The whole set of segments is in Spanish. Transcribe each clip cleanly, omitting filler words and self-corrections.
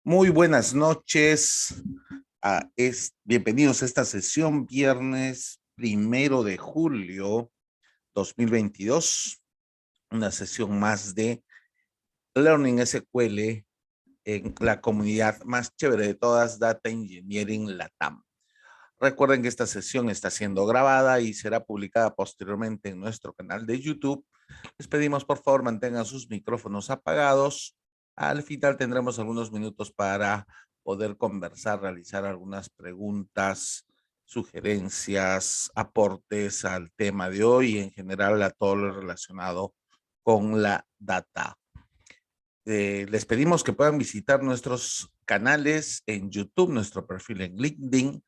Muy buenas noches. Bienvenidos a esta sesión viernes 1 de julio 2022. Una sesión más de Learning SQL en la comunidad más chévere de todas, Data Engineering Latam. Recuerden que esta sesión está siendo grabada y será publicada posteriormente en nuestro canal de YouTube. Les pedimos por favor mantengan sus micrófonos apagados. Al final tendremos algunos minutos para poder conversar, realizar algunas preguntas, sugerencias, aportes al tema de hoy y en general a todo lo relacionado con la data. Les pedimos que puedan visitar nuestros canales en YouTube, nuestro perfil en LinkedIn,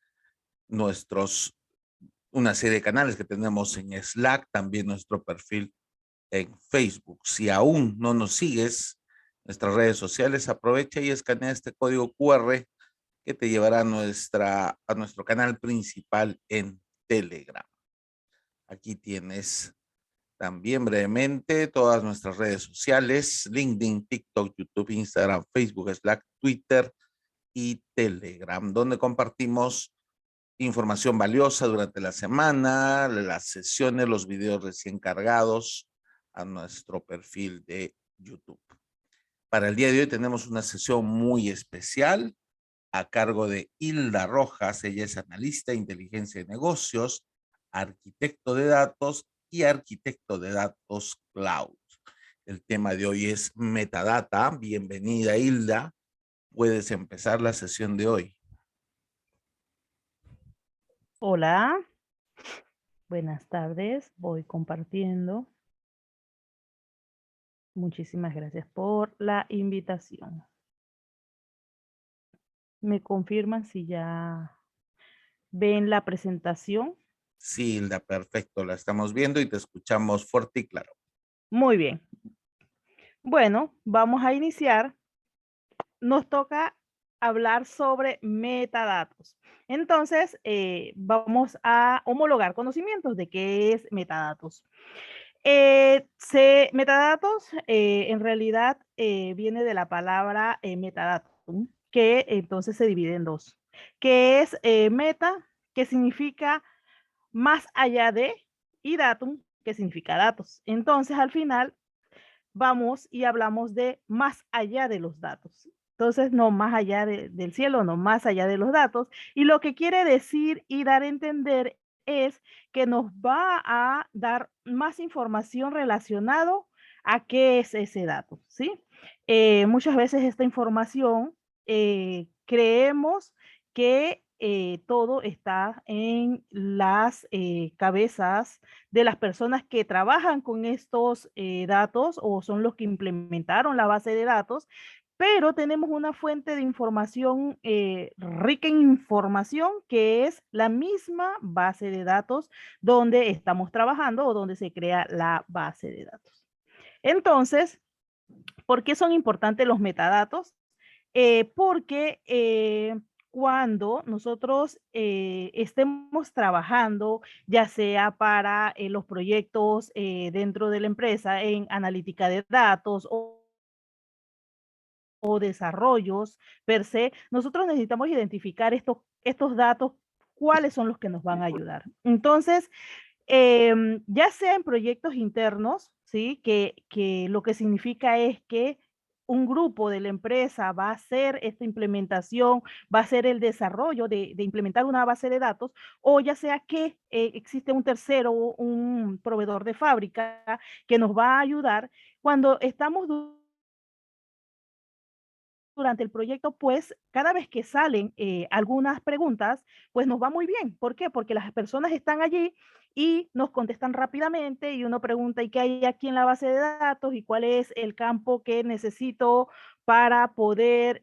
una serie de canales que tenemos en Slack, también nuestro perfil en Facebook. Si aún no nos sigues en nuestras redes sociales, aprovecha y escanea este código QR que te llevará a nuestro canal principal en Telegram. Aquí tienes también brevemente todas nuestras redes sociales: LinkedIn, TikTok, YouTube, Instagram, Facebook, Slack, Twitter y Telegram, donde compartimos información valiosa durante la semana, las sesiones, los videos recién cargados a nuestro perfil de YouTube. Para el día de hoy tenemos una sesión muy especial a cargo de Hilda Rojas. Ella es analista de inteligencia de negocios, arquitecto de datos y arquitecto de datos cloud. El tema de hoy es metadata. Bienvenida, Hilda. Puedes empezar la sesión de hoy. Hola, buenas tardes. Voy compartiendo. Muchísimas gracias por la invitación. ¿Me confirman si ya ven la presentación? Sí, Hilda, perfecto. La estamos viendo y te escuchamos fuerte y claro. Muy bien. Bueno, vamos a iniciar. Nos toca hablar sobre metadatos. Entonces, vamos a homologar conocimientos de qué es metadatos. Metadatos en realidad viene de la palabra metadatum, que entonces se divide en dos, que es meta, que significa más allá de, y datum, que significa datos. Entonces, al final, vamos y hablamos de más allá de los datos. Entonces, no más allá del cielo, no más allá de los datos. Y lo que quiere decir y dar a entender es que nos va a dar más información relacionado a qué es ese dato, ¿sí? Muchas veces esta información creemos que todo está en las cabezas de las personas que trabajan con estos datos o son los que implementaron la base de datos, pero tenemos una fuente de información rica en información que es la misma base de datos donde estamos trabajando o donde se crea la base de datos. Entonces, ¿por qué son importantes los metadatos? Porque cuando nosotros estemos trabajando, ya sea para los proyectos dentro de la empresa en analítica de datos o desarrollos per se, nosotros necesitamos identificar estos datos, cuáles son los que nos van a ayudar. Entonces, ya sea en proyectos internos, ¿sí? Que lo que significa es que un grupo de la empresa va a hacer esta implementación, va a hacer el desarrollo de implementar una base de datos, o ya sea que existe un tercero, un proveedor de fábrica que nos va a ayudar cuando estamos durante el proyecto, pues cada vez que salen algunas preguntas, pues nos va muy bien. ¿Por qué? Porque las personas están allí y nos contestan rápidamente y uno pregunta, ¿y qué hay aquí en la base de datos? ¿Y cuál es el campo que necesito para poder,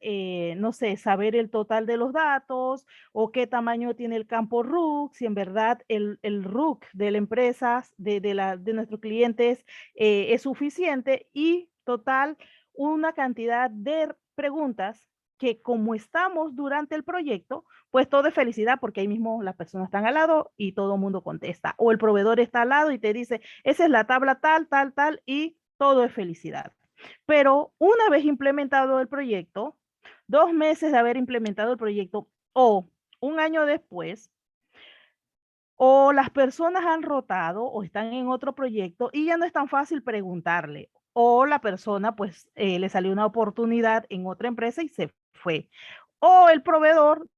no sé, saber el total de los datos o qué tamaño tiene el campo RUC? Si en verdad el RUC de la empresa, de nuestros clientes, es suficiente y total una cantidad de preguntas que como estamos durante el proyecto, pues todo es felicidad porque ahí mismo las personas están al lado y todo el mundo contesta. O el proveedor está al lado y te dice, esa es la tabla tal, tal, tal y todo es felicidad. Pero una vez implementado el proyecto, 2 meses de haber implementado el proyecto o un año después, o las personas han rotado o están en otro proyecto y ya no es tan fácil preguntarle, o la persona pues le salió una oportunidad en otra empresa y se fue, o el proveedor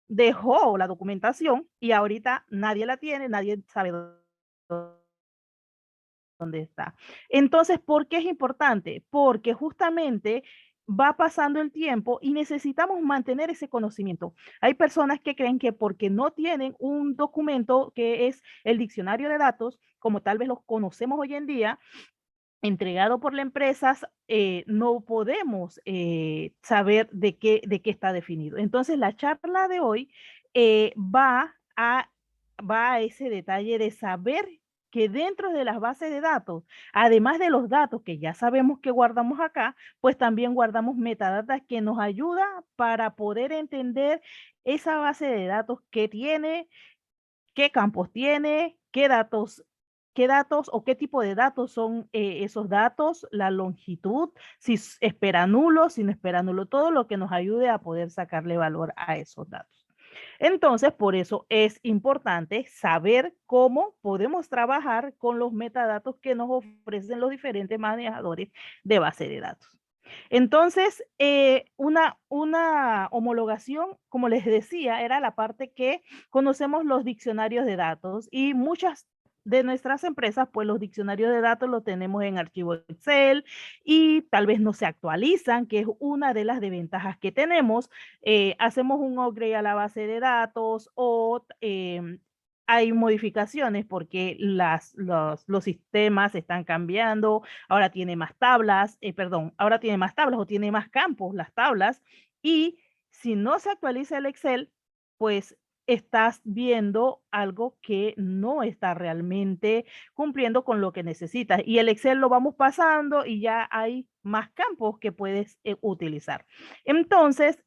dejó la documentación y ahorita nadie la tiene, nadie sabe dónde está. Entonces, ¿por qué es importante? Porque justamente va pasando el tiempo y necesitamos mantener ese conocimiento. Hay personas que creen que porque no tienen un documento que es el diccionario de datos, como tal vez los conocemos hoy en día, entregado por la empresa, no podemos saber de qué está definido. Entonces, la charla de hoy va a ese detalle de saber que dentro de las bases de datos, además de los datos que ya sabemos que guardamos acá, pues también guardamos metadatas que nos ayuda para poder entender esa base de datos que tiene, qué campos tiene, qué datos o qué tipo de datos son esos datos, la longitud, si espera nulo, si no espera nulo, todo lo que nos ayude a poder sacarle valor a esos datos. Entonces, por eso es importante saber cómo podemos trabajar con los metadatos que nos ofrecen los diferentes manejadores de base de datos. Entonces, una homologación, como les decía, era la parte que conocemos los diccionarios de datos y muchas de nuestras empresas, pues los diccionarios de datos los tenemos en archivo Excel y tal vez no se actualizan, que es una de las desventajas que tenemos. Hacemos un upgrade a la base de datos o hay modificaciones porque los sistemas están cambiando, ahora tiene más tablas, perdón, ahora tiene más tablas o tiene más campos las tablas y si no se actualiza el Excel, pues estás viendo algo que no está realmente cumpliendo con lo que necesitas. Y el Excel lo vamos pasando y ya hay más campos que puedes utilizar. Entonces,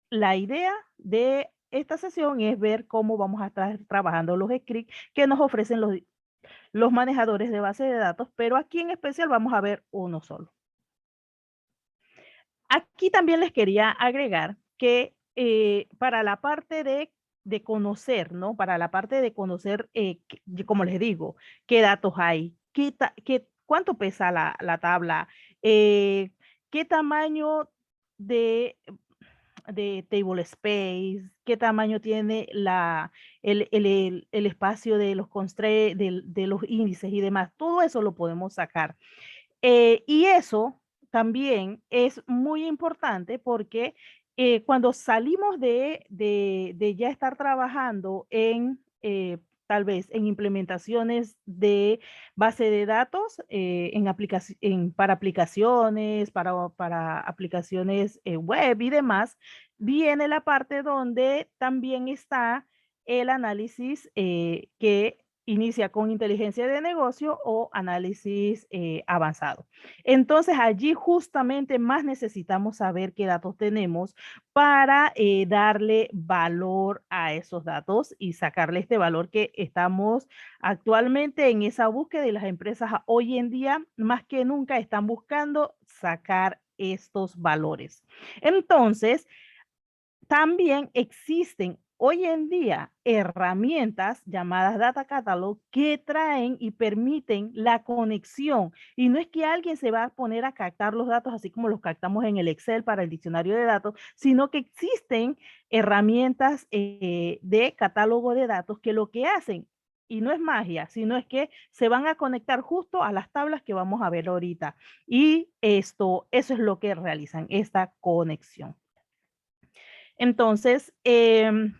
la idea de esta sesión es ver cómo vamos a estar trabajando los scripts que nos ofrecen los manejadores de base de datos, pero aquí en especial vamos a ver uno solo. Aquí también les quería agregar que para la parte de conocer, ¿no? Para la parte de conocer, como les digo, qué datos hay, cuánto pesa la tabla, qué tamaño de, de table space, qué tamaño tiene el espacio de de los índices y demás. Todo eso lo podemos sacar. Y eso también es muy importante porque cuando salimos de ya estar trabajando en tal vez en implementaciones de base de datos para aplicaciones, para aplicaciones web y demás, viene la parte donde también está el análisis que inicia con inteligencia de negocio o análisis avanzado. Entonces, allí justamente más necesitamos saber qué datos tenemos para darle valor a esos datos y sacarle este valor que estamos actualmente en esa búsqueda y las empresas hoy en día más que nunca están buscando sacar estos valores. Entonces, también existen hoy en día herramientas llamadas Data Catalog que traen y permiten la conexión. Y no es que alguien se va a poner a captar los datos así como los captamos en el Excel para el diccionario de datos, sino que existen herramientas de catálogo de datos que lo que hacen, y no es magia, sino es que se van a conectar justo a las tablas que vamos a ver ahorita. Y eso es lo que realizan, esta conexión. Entonces, ¿de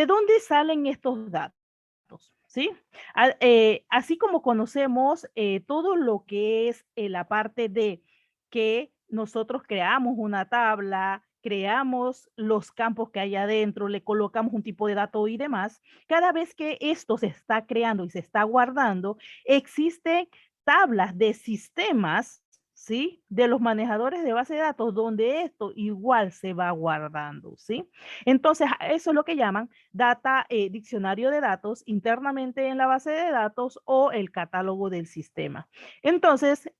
dónde salen estos datos? ¿Sí? Así como conocemos todo lo que es la parte de que nosotros creamos una tabla, creamos los campos que hay adentro, le colocamos un tipo de dato y demás, cada vez que esto se está creando y se está guardando, existen tablas de sistemas, ¿sí? De los manejadores de base de datos, donde esto igual se va guardando, ¿sí? Entonces, eso es lo que llaman diccionario de datos internamente en la base de datos o el catálogo del sistema. Entonces,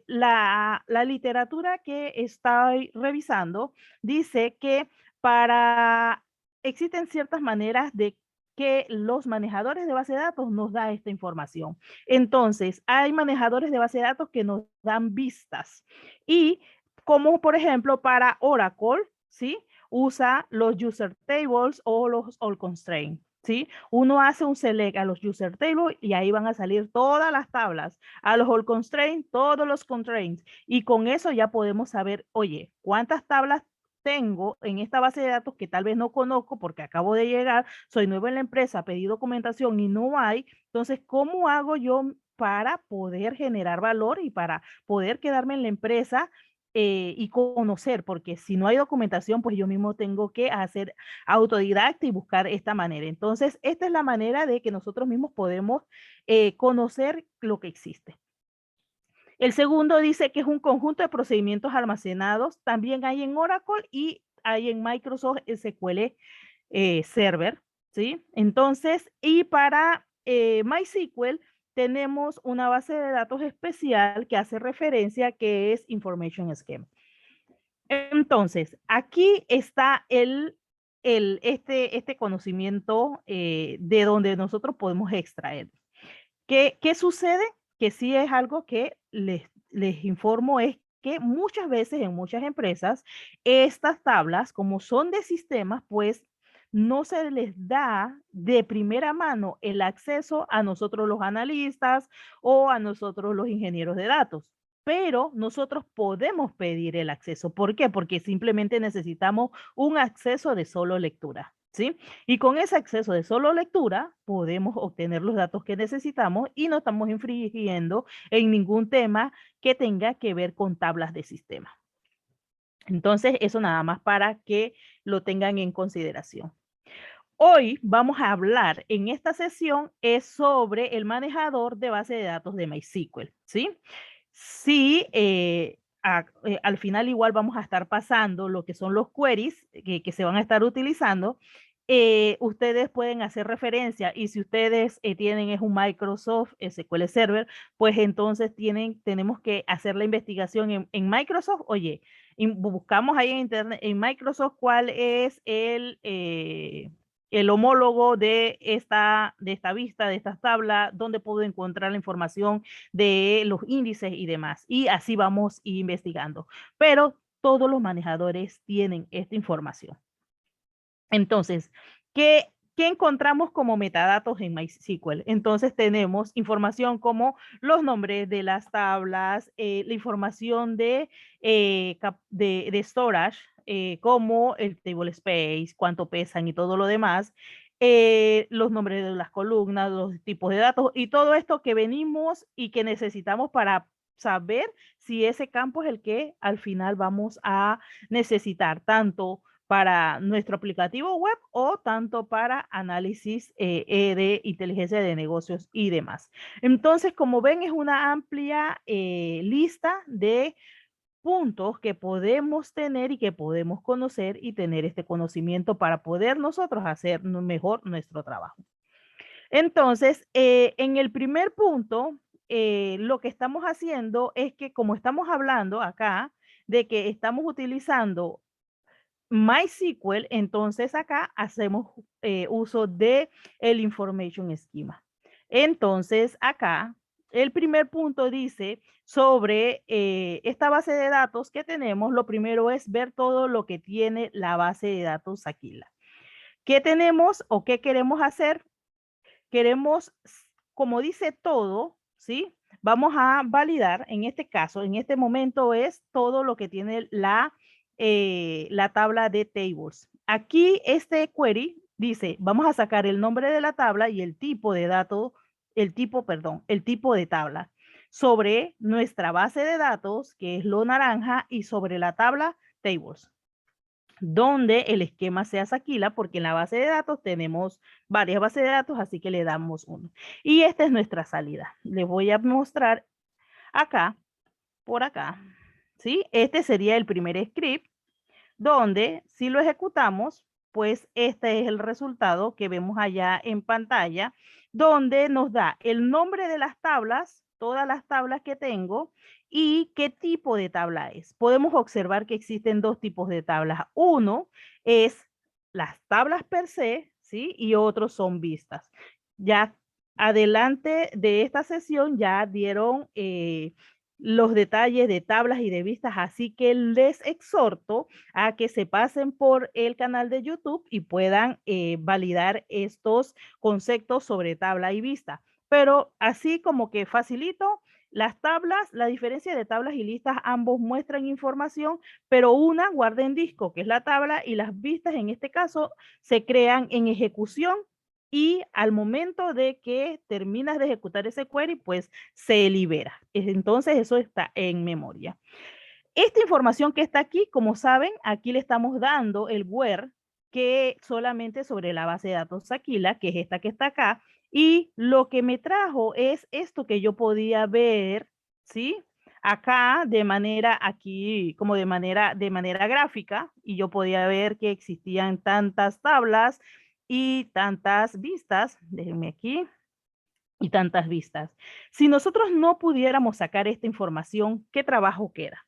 la literatura que estoy revisando dice que existen ciertas maneras de que los manejadores de base de datos nos da esta información. Entonces, hay manejadores de base de datos que nos dan vistas y como por ejemplo para Oracle, ¿sí? Usa los user tables o los all constraints. ¿Sí? Uno hace un select a los user tables y ahí van a salir todas las tablas, a los all constraints, todos los constraints. Y con eso ya podemos saber, oye, ¿cuántas tablas tengo en esta base de datos que tal vez no conozco porque acabo de llegar, soy nuevo en la empresa, pedí documentación y no hay? Entonces, ¿cómo hago yo para poder generar valor y para poder quedarme en la empresa y conocer? Porque si no hay documentación, pues yo mismo tengo que hacer autodidacta y buscar esta manera. Entonces, esta es la manera de que nosotros mismos podemos conocer lo que existe. El segundo dice que es un conjunto de procedimientos almacenados. También hay en Oracle y hay en Microsoft SQL Server, ¿sí? Entonces, y para MySQL tenemos una base de datos especial que hace referencia que es Information Schema. Entonces, aquí está este conocimiento de donde nosotros podemos extraer. ¿Qué sucede? Que sí es algo que les informo, es que muchas veces en muchas empresas, estas tablas, como son de sistemas, pues no se les da de primera mano el acceso a nosotros los analistas o a nosotros los ingenieros de datos. Pero nosotros podemos pedir el acceso. ¿Por qué? Porque simplemente necesitamos un acceso de solo lectura, ¿sí? Y con ese acceso de solo lectura podemos obtener los datos que necesitamos y no estamos infringiendo en ningún tema que tenga que ver con tablas de sistema. Entonces, eso nada más para que lo tengan en consideración. Hoy vamos a hablar en esta sesión es sobre el manejador de base de datos de MySQL, ¿sí? Sí, al final igual vamos a estar pasando lo que son los queries que se van a estar utilizando. Ustedes pueden hacer referencia y si ustedes tienen es un Microsoft SQL Server, pues entonces tenemos que hacer la investigación en Microsoft. Oye, buscamos ahí en internet, en Microsoft, cuál es el homólogo de esta vista, de esta tabla, donde puedo encontrar la información de los índices y demás. Y así vamos investigando. Pero todos los manejadores tienen esta información. Entonces, ¿qué encontramos como metadatos en MySQL? Entonces tenemos información como los nombres de las tablas, la información de storage, como el table space, cuánto pesan y todo lo demás, los nombres de las columnas, los tipos de datos y todo esto que venimos y que necesitamos para saber si ese campo es el que al final vamos a necesitar, tanto para nuestro aplicativo web o tanto para análisis de inteligencia de negocios y demás. Entonces, como ven, es una amplia lista de puntos que podemos tener y que podemos conocer y tener este conocimiento para poder nosotros hacer mejor nuestro trabajo. Entonces, en el primer punto, lo que estamos haciendo es que como estamos hablando acá de que estamos utilizando MySQL, entonces acá hacemos uso de el Information Schema. Entonces acá el primer punto dice sobre esta base de datos que tenemos, lo primero es ver todo lo que tiene la base de datos Aquila. ¿Qué tenemos o qué queremos hacer? Queremos, como dice todo, ¿sí? Vamos a validar, en este caso, en este momento es todo lo que tiene la tabla de tables. Aquí este query dice, vamos a sacar el nombre de la tabla y el tipo de datos, el tipo de tabla sobre nuestra base de datos, que es lo naranja, y sobre la tabla tables, donde el esquema sea Aquila, porque en la base de datos tenemos varias bases de datos, así que le damos uno. Y esta es nuestra salida. Les voy a mostrar acá por acá, ¿sí? Este sería el primer script, donde si lo ejecutamos, pues este es el resultado que vemos allá en pantalla, donde nos da el nombre de las tablas, todas las tablas que tengo y qué tipo de tabla es. Podemos observar que existen dos tipos de tablas. Uno es las tablas per se, ¿sí? Y otros son vistas. Ya adelante de esta sesión ya dieron los detalles de tablas y de vistas, así que les exhorto a que se pasen por el canal de YouTube y puedan validar estos conceptos sobre tabla y vista. Pero así como que facilito, las tablas, la diferencia de tablas y listas, ambos muestran información, pero una guarda en disco, que es la tabla, y las vistas en este caso se crean en ejecución y al momento de que terminas de ejecutar ese query, pues se libera. Entonces eso está en memoria. Esta información que está aquí, como saben, aquí le estamos dando el where, que solamente sobre la base de datos Aquila, que es esta que está acá, y lo que me trajo es esto que yo podía ver, ¿sí? Acá de manera, aquí como de manera gráfica, y yo podía ver que existían tantas tablas y tantas vistas, déjenme aquí, y tantas vistas. Si nosotros no pudiéramos sacar esta información, ¿qué trabajo queda?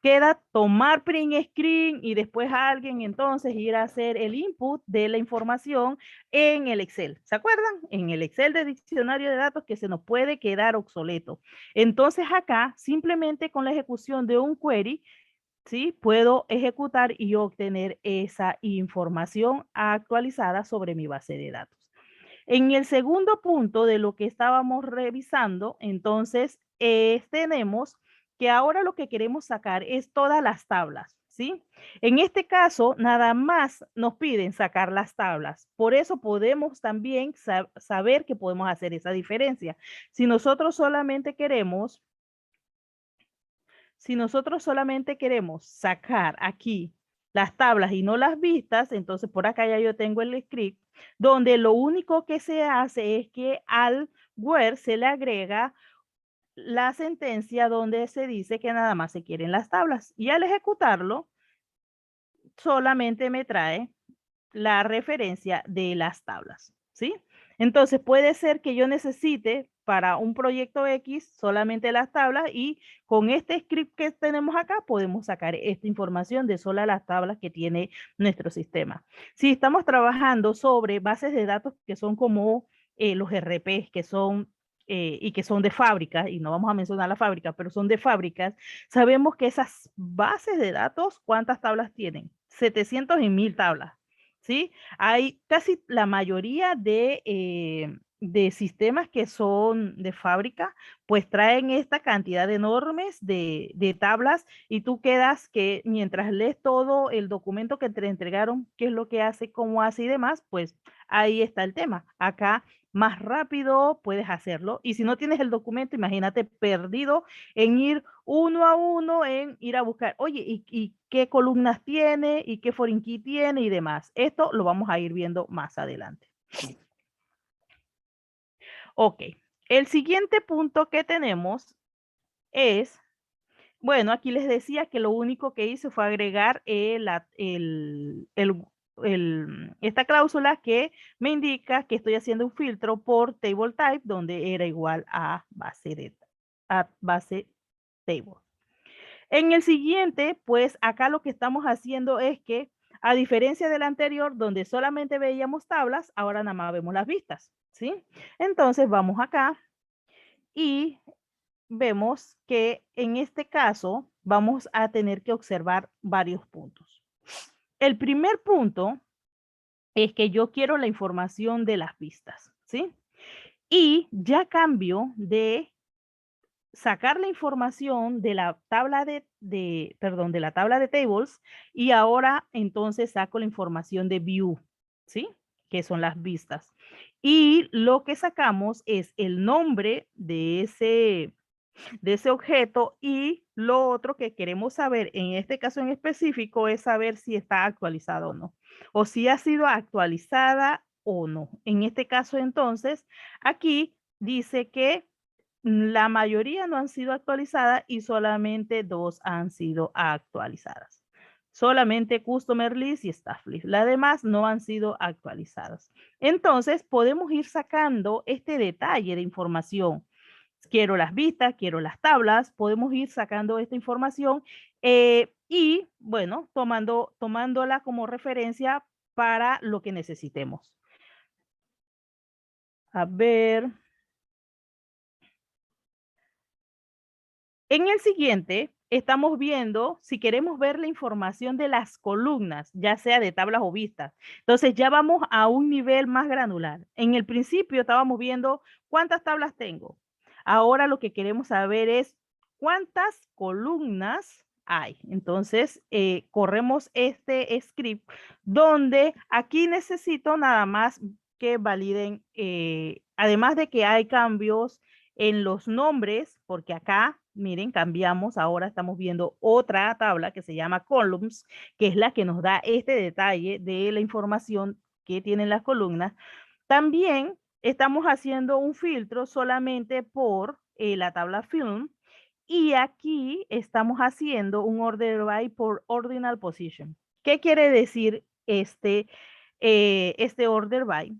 Queda tomar print screen y después alguien entonces ir a hacer el input de la información en el Excel. ¿Se acuerdan? En el Excel de diccionario de datos que se nos puede quedar obsoleto. Entonces acá, simplemente con la ejecución de un query, ¿sí? Puedo ejecutar y obtener esa información actualizada sobre mi base de datos. En el segundo punto de lo que estábamos revisando, entonces, tenemos que ahora lo que queremos sacar es todas las tablas, ¿sí? En este caso, nada más nos piden sacar las tablas. Por eso podemos también saber que podemos hacer esa diferencia. Si nosotros solamente queremos sacar aquí las tablas y no las vistas, entonces por acá ya yo tengo el script, donde lo único que se hace es que al where se le agrega la sentencia donde se dice que nada más se quieren las tablas. Y al ejecutarlo, solamente me trae la referencia de las tablas, ¿sí? Entonces puede ser que yo necesite para un proyecto X solamente las tablas y con este script que tenemos acá podemos sacar esta información de solas las tablas que tiene nuestro sistema. Si estamos trabajando sobre bases de datos que son como los RP, que son y que son de fábrica, y no vamos a mencionar la fábrica, pero son de fábricas, sabemos que esas bases de datos, ¿cuántas tablas tienen? 700 y 1000 tablas. ¿Sí? Hay casi la mayoría de sistemas que son de fábrica, pues traen esta cantidad enormes de tablas y tú quedas que mientras lees todo el documento que te entregaron, qué es lo que hace, cómo hace y demás, pues ahí está el tema. Acá más rápido puedes hacerlo y si no tienes el documento, imagínate perdido en ir uno a uno, en ir a buscar, oye, ¿y qué columnas tiene? ¿Y qué foreign key tiene? Y demás. Esto lo vamos a ir viendo más adelante. Ok, el siguiente punto que tenemos es, bueno, aquí les decía que lo único que hice fue agregar esta cláusula que me indica que estoy haciendo un filtro por table type donde era igual a base table. En el siguiente, pues acá lo que estamos haciendo es que, a diferencia del anterior, donde solamente veíamos tablas, ahora nada más vemos las vistas, ¿sí? Entonces vamos acá y vemos que en este caso vamos a tener que observar varios puntos. El primer punto es que yo quiero la información de las vistas, ¿sí? Y ya cambio de sacar la información de la tabla de la tabla de tables y ahora entonces saco la información de view, ¿sí? Que son las vistas. Y lo que sacamos es el nombre de ese objeto y lo otro que queremos saber en este caso en específico es saber si está actualizado o no, o si ha sido actualizada o no. En este caso entonces, aquí dice que la mayoría no han sido actualizadas y solamente 2 han sido actualizadas. Solamente Customer List y Staff List. Las demás no han sido actualizadas. Entonces, podemos ir sacando este detalle de información. Quiero las vistas, quiero las tablas, podemos ir sacando esta información y, bueno, tomándola como referencia para lo que necesitemos. A ver. En el siguiente, estamos viendo si queremos ver la información de las columnas, ya sea de tablas o vistas. Entonces ya vamos a un nivel más granular. En el principio estábamos viendo cuántas tablas tengo. Ahora lo que queremos saber es cuántas columnas hay. Entonces corremos este script donde aquí necesito nada más que validen, además de que hay cambios en los nombres, porque acá, miren, cambiamos, ahora estamos viendo otra tabla que se llama columns, que es la que nos da este detalle de la información que tienen las columnas. También estamos haciendo un filtro solamente por la tabla film, y aquí estamos haciendo un order by por ordinal position. ¿Qué quiere decir este order by?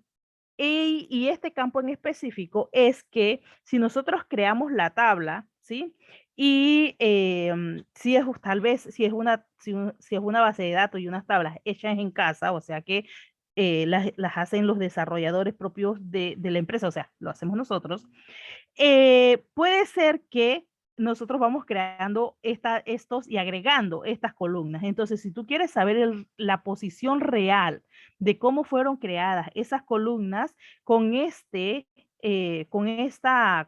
Y este campo en específico es que si nosotros creamos la tabla, ¿sí? Y si es tal vez, si es una base de datos y unas tablas hechas en casa, o sea que las hacen los desarrolladores propios de la empresa, o sea, lo hacemos nosotros, puede ser que nosotros vamos creando estos y agregando estas columnas. Entonces, si tú quieres saber la posición real de cómo fueron creadas esas columnas, con esta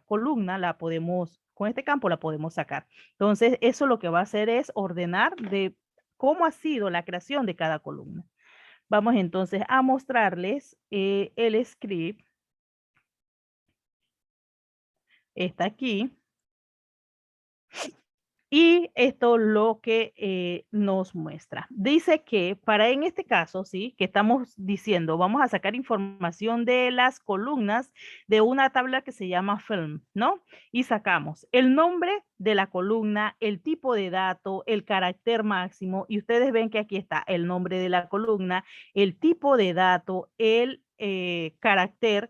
columna con este campo la podemos sacar. Entonces, eso lo que va a hacer es ordenar de cómo ha sido la creación de cada columna. Vamos entonces a mostrarles el script. Está aquí. Y esto lo que nos muestra. Dice que en este caso, sí, que estamos diciendo, vamos a sacar información de las columnas de una tabla que se llama film, ¿no? Y sacamos el nombre de la columna, el tipo de dato, el carácter máximo, y ustedes ven que aquí está el nombre de la columna, el tipo de dato, el carácter,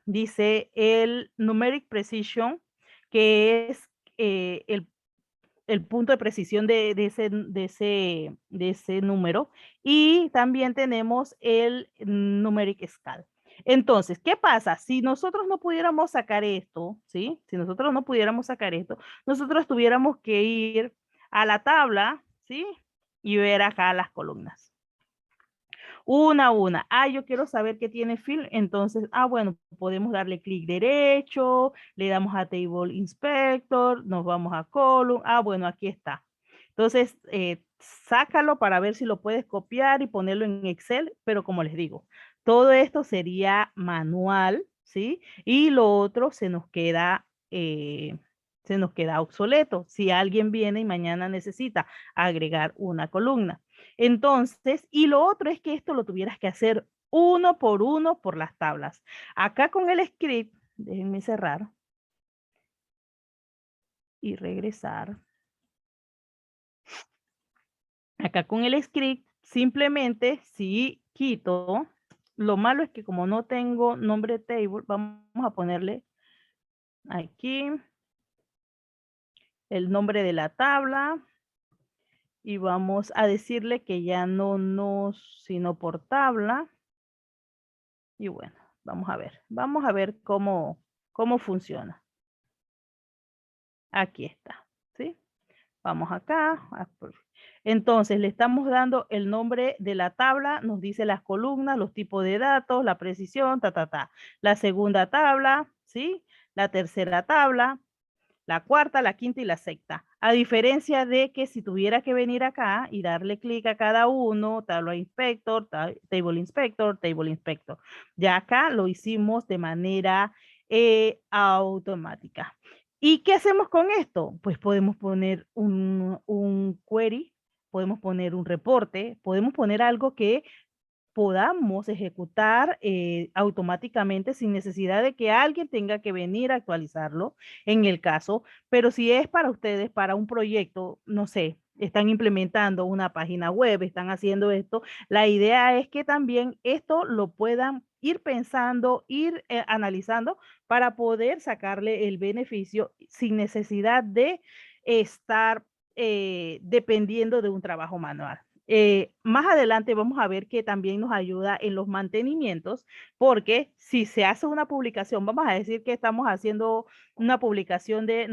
dice el numeric precision, que es el punto de precisión de ese número, y también tenemos el numeric scale. Entonces, ¿qué pasa? Si nosotros no pudiéramos sacar esto, ¿sí? Si nosotros no pudiéramos sacar esto, nosotros tuviéramos que ir a la tabla, ¿sí? Y ver acá las columnas. Una a una. Yo quiero saber qué tiene fill. Entonces, bueno, podemos darle clic derecho, le damos a Table Inspector, nos vamos a Column. Bueno, aquí está. Entonces, sácalo para ver si lo puedes copiar y ponerlo en Excel, pero como les digo, todo esto sería manual, ¿sí? Y lo otro se nos queda obsoleto si alguien viene y mañana necesita agregar una columna. Entonces, y lo otro es que esto lo tuvieras que hacer uno por las tablas. Acá con el script, déjenme cerrar y regresar. Acá con el script, simplemente si quito, lo malo es que como no tengo nombre table, vamos a ponerle aquí el nombre de la tabla. Y vamos a decirle que ya sino por tabla. Y bueno, vamos a ver cómo funciona. Aquí está, ¿sí? Vamos acá. Entonces, le estamos dando el nombre de la tabla, nos dice las columnas, los tipos de datos, la precisión, La segunda tabla, ¿sí? La tercera tabla, la cuarta, la quinta y la sexta. A diferencia de que si tuviera que venir acá y darle clic a cada uno, Table Inspector, Table Inspector, Table Inspector. Ya acá lo hicimos de manera automática. ¿Y qué hacemos con esto? Pues podemos poner un query, podemos poner un reporte, podemos poner algo que podamos ejecutar automáticamente sin necesidad de que alguien tenga que venir a actualizarlo en el caso. Pero si es para ustedes, para un proyecto, no sé, están implementando una página web, están haciendo esto, la idea es que también esto lo puedan ir pensando, ir analizando para poder sacarle el beneficio sin necesidad de estar dependiendo de un trabajo manual. Más adelante vamos a ver que también nos ayuda en los mantenimientos, porque si se hace una publicación, vamos a decir que estamos haciendo una publicación de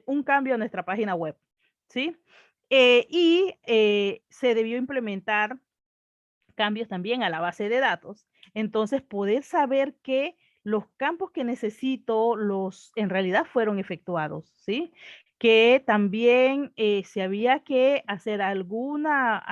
un cambio a nuestra página web, ¿sí? Se debió implementar cambios también a la base de datos. Entonces, poder saber que los campos que necesito en realidad fueron efectuados, ¿sí? Que también si había que hacer alguna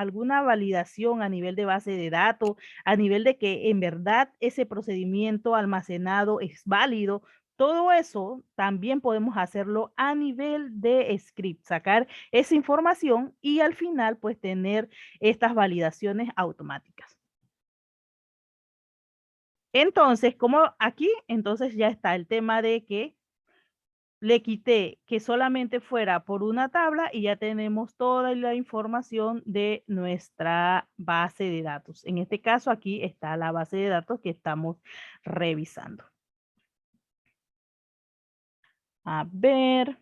validación a nivel de base de datos, a nivel de que en verdad ese procedimiento almacenado es válido, todo eso también podemos hacerlo a nivel de script, sacar esa información y al final pues tener estas validaciones automáticas. Entonces, como aquí, entonces ya está el tema de que le quité que solamente fuera por una tabla y ya tenemos toda la información de nuestra base de datos. En este caso, aquí está la base de datos que estamos revisando. A ver.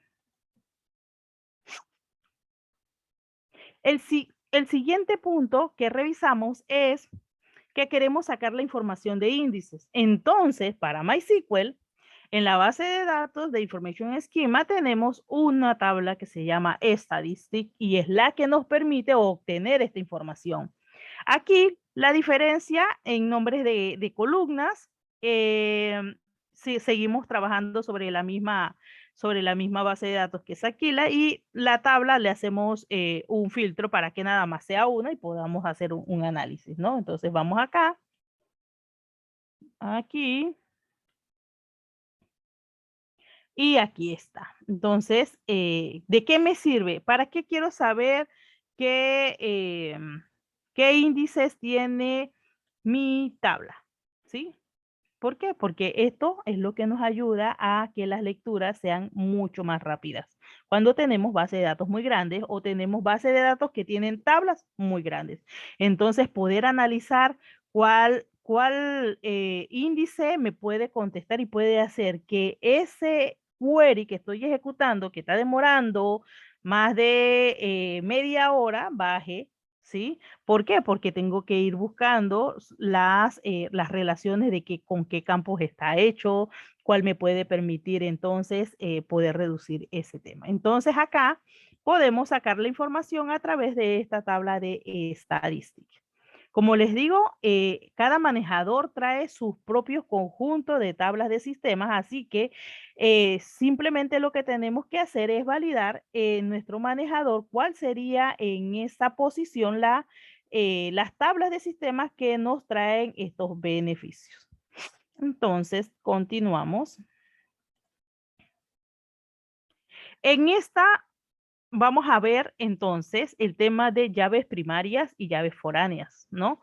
El siguiente punto que revisamos es que queremos sacar la información de índices. Entonces, para MySQL, en la base de datos de Information Schema tenemos una tabla que se llama Statistic y es la que nos permite obtener esta información. Aquí la diferencia en nombres de columnas, si seguimos trabajando sobre la misma base de datos que es Aquila y la tabla le hacemos un filtro para que nada más sea una y podamos hacer un análisis, ¿no? Entonces vamos acá, aquí, y aquí está. Entonces, ¿de qué me sirve? ¿Para qué quiero saber qué índices tiene mi tabla? ¿Sí? ¿Por qué? Porque esto es lo que nos ayuda a que las lecturas sean mucho más rápidas. Cuando tenemos bases de datos muy grandes o tenemos bases de datos que tienen tablas muy grandes. Entonces, poder analizar cuál índice me puede contestar y puede hacer que ese query que estoy ejecutando, que está demorando más de media hora, baje, ¿sí? ¿Por qué? Porque tengo que ir buscando las relaciones de con qué campos está hecho, cuál me puede permitir entonces poder reducir ese tema. Entonces acá podemos sacar la información a través de esta tabla de estadística. Como les digo, cada manejador trae sus propios conjuntos de tablas de sistemas, así que simplemente lo que tenemos que hacer es validar en nuestro manejador cuál sería en esa posición las tablas de sistemas que nos traen estos beneficios. Entonces, continuamos. En esta vamos a ver entonces el tema de llaves primarias y llaves foráneas, ¿no?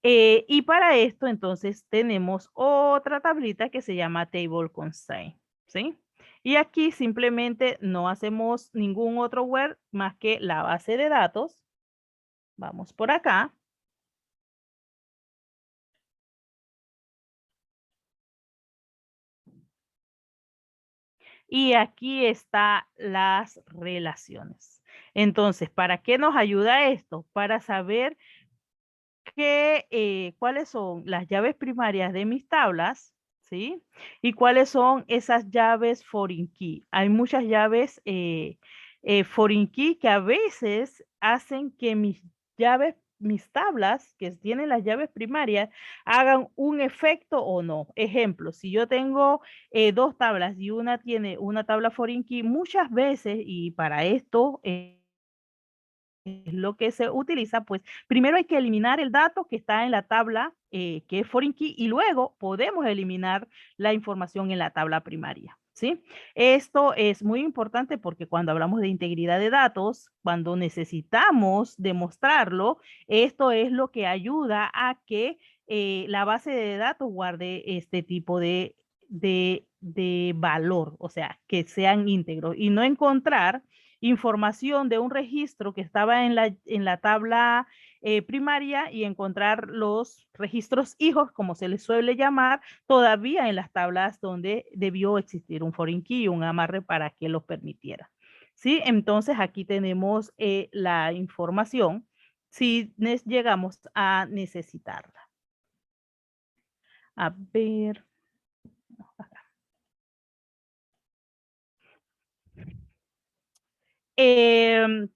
Y para esto, entonces, tenemos otra tablita que se llama Table Constraint, ¿sí? Y aquí simplemente no hacemos ningún otro word más que la base de datos. Vamos por acá. Y aquí están las relaciones. Entonces, ¿para qué nos ayuda esto? Para saber cuáles son las llaves primarias de mis tablas, ¿sí? Y cuáles son esas llaves foreign key. Hay muchas llaves foreign key que a veces hacen que mis tablas que tienen las llaves primarias hagan un efecto o no. Ejemplo, si yo tengo dos tablas y una tiene una tabla foreign key, muchas veces, y para esto es lo que se utiliza, pues primero hay que eliminar el dato que está en la tabla que es foreign key y luego podemos eliminar la información en la tabla primaria. ¿sí? Esto es muy importante porque cuando hablamos de integridad de datos, cuando necesitamos demostrarlo, esto es lo que ayuda a que la base de datos guarde este tipo de valor, o sea, que sean íntegros y no encontrar información de un registro que estaba en la tabla primaria y encontrar los registros hijos, como se les suele llamar, todavía en las tablas donde debió existir un foreign key, un amarre para que los permitiera. ¿Sí? Entonces aquí tenemos la información si llegamos a necesitarla. A ver.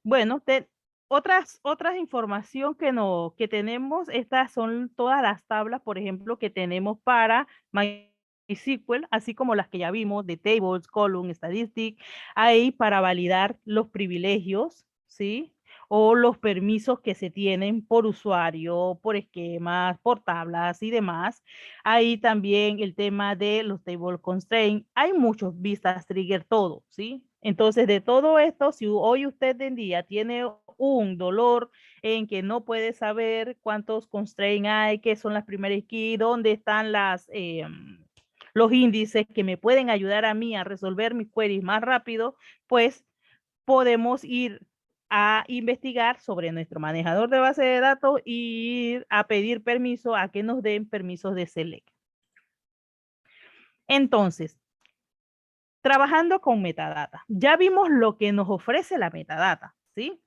Bueno, otras información que tenemos, estas son todas las tablas, por ejemplo, que tenemos para MySQL, así como las que ya vimos de tables, column, statistic, ahí para validar los privilegios, ¿sí? O los permisos que se tienen por usuario, por esquemas, por tablas y demás. Ahí también el tema de los table constraints. Hay muchos vistas trigger, todo, ¿sí? Entonces, de todo esto, si hoy usted en día tiene un dolor en que no puede saber cuántos constraints hay, qué son las primeras keys, dónde están los índices que me pueden ayudar a mí a resolver mis queries más rápido, pues podemos ir a investigar sobre nuestro manejador de base de datos y ir a pedir permiso a que nos den permisos de select. Entonces, trabajando con metadata, ya vimos lo que nos ofrece la metadata, ¿sí?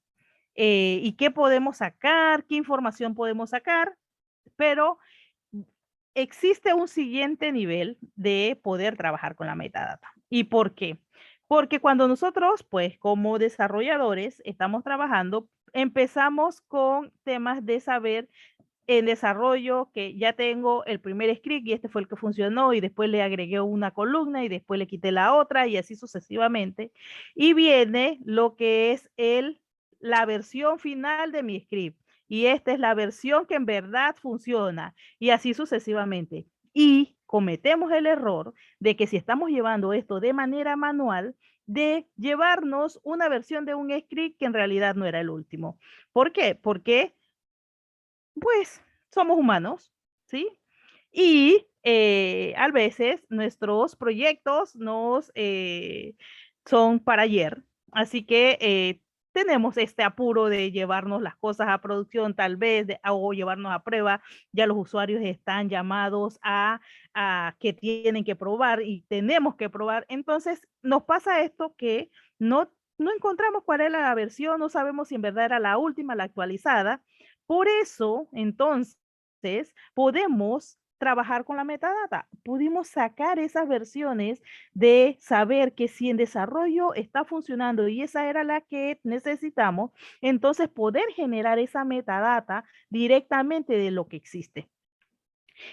Y qué podemos sacar, qué información podemos sacar, pero existe un siguiente nivel de poder trabajar con la metadata. ¿Y por qué? Porque cuando nosotros, pues como desarrolladores, estamos trabajando, empezamos con temas de saber en desarrollo que ya tengo el primer script y este fue el que funcionó y después le agregué una columna y después le quité la otra y así sucesivamente. Y viene lo que es la versión final de mi script. Y esta es la versión que en verdad funciona y así sucesivamente. Y cometemos el error de que si estamos llevando esto de manera manual, de llevarnos una versión de un script que en realidad no era el último. ¿Por qué? Porque pues somos humanos, ¿sí? Y a veces nuestros proyectos son para ayer, así que tenemos este apuro de llevarnos las cosas a producción tal vez o llevarnos a prueba. Ya los usuarios están llamados a que tienen que probar y tenemos que probar. Entonces nos pasa esto que no encontramos cuál era la versión, no sabemos si en verdad era la última, la actualizada. Por eso, entonces, podemos trabajar con la metadata. Pudimos sacar esas versiones de saber que si en desarrollo está funcionando y esa era la que necesitamos, entonces poder generar esa metadata directamente de lo que existe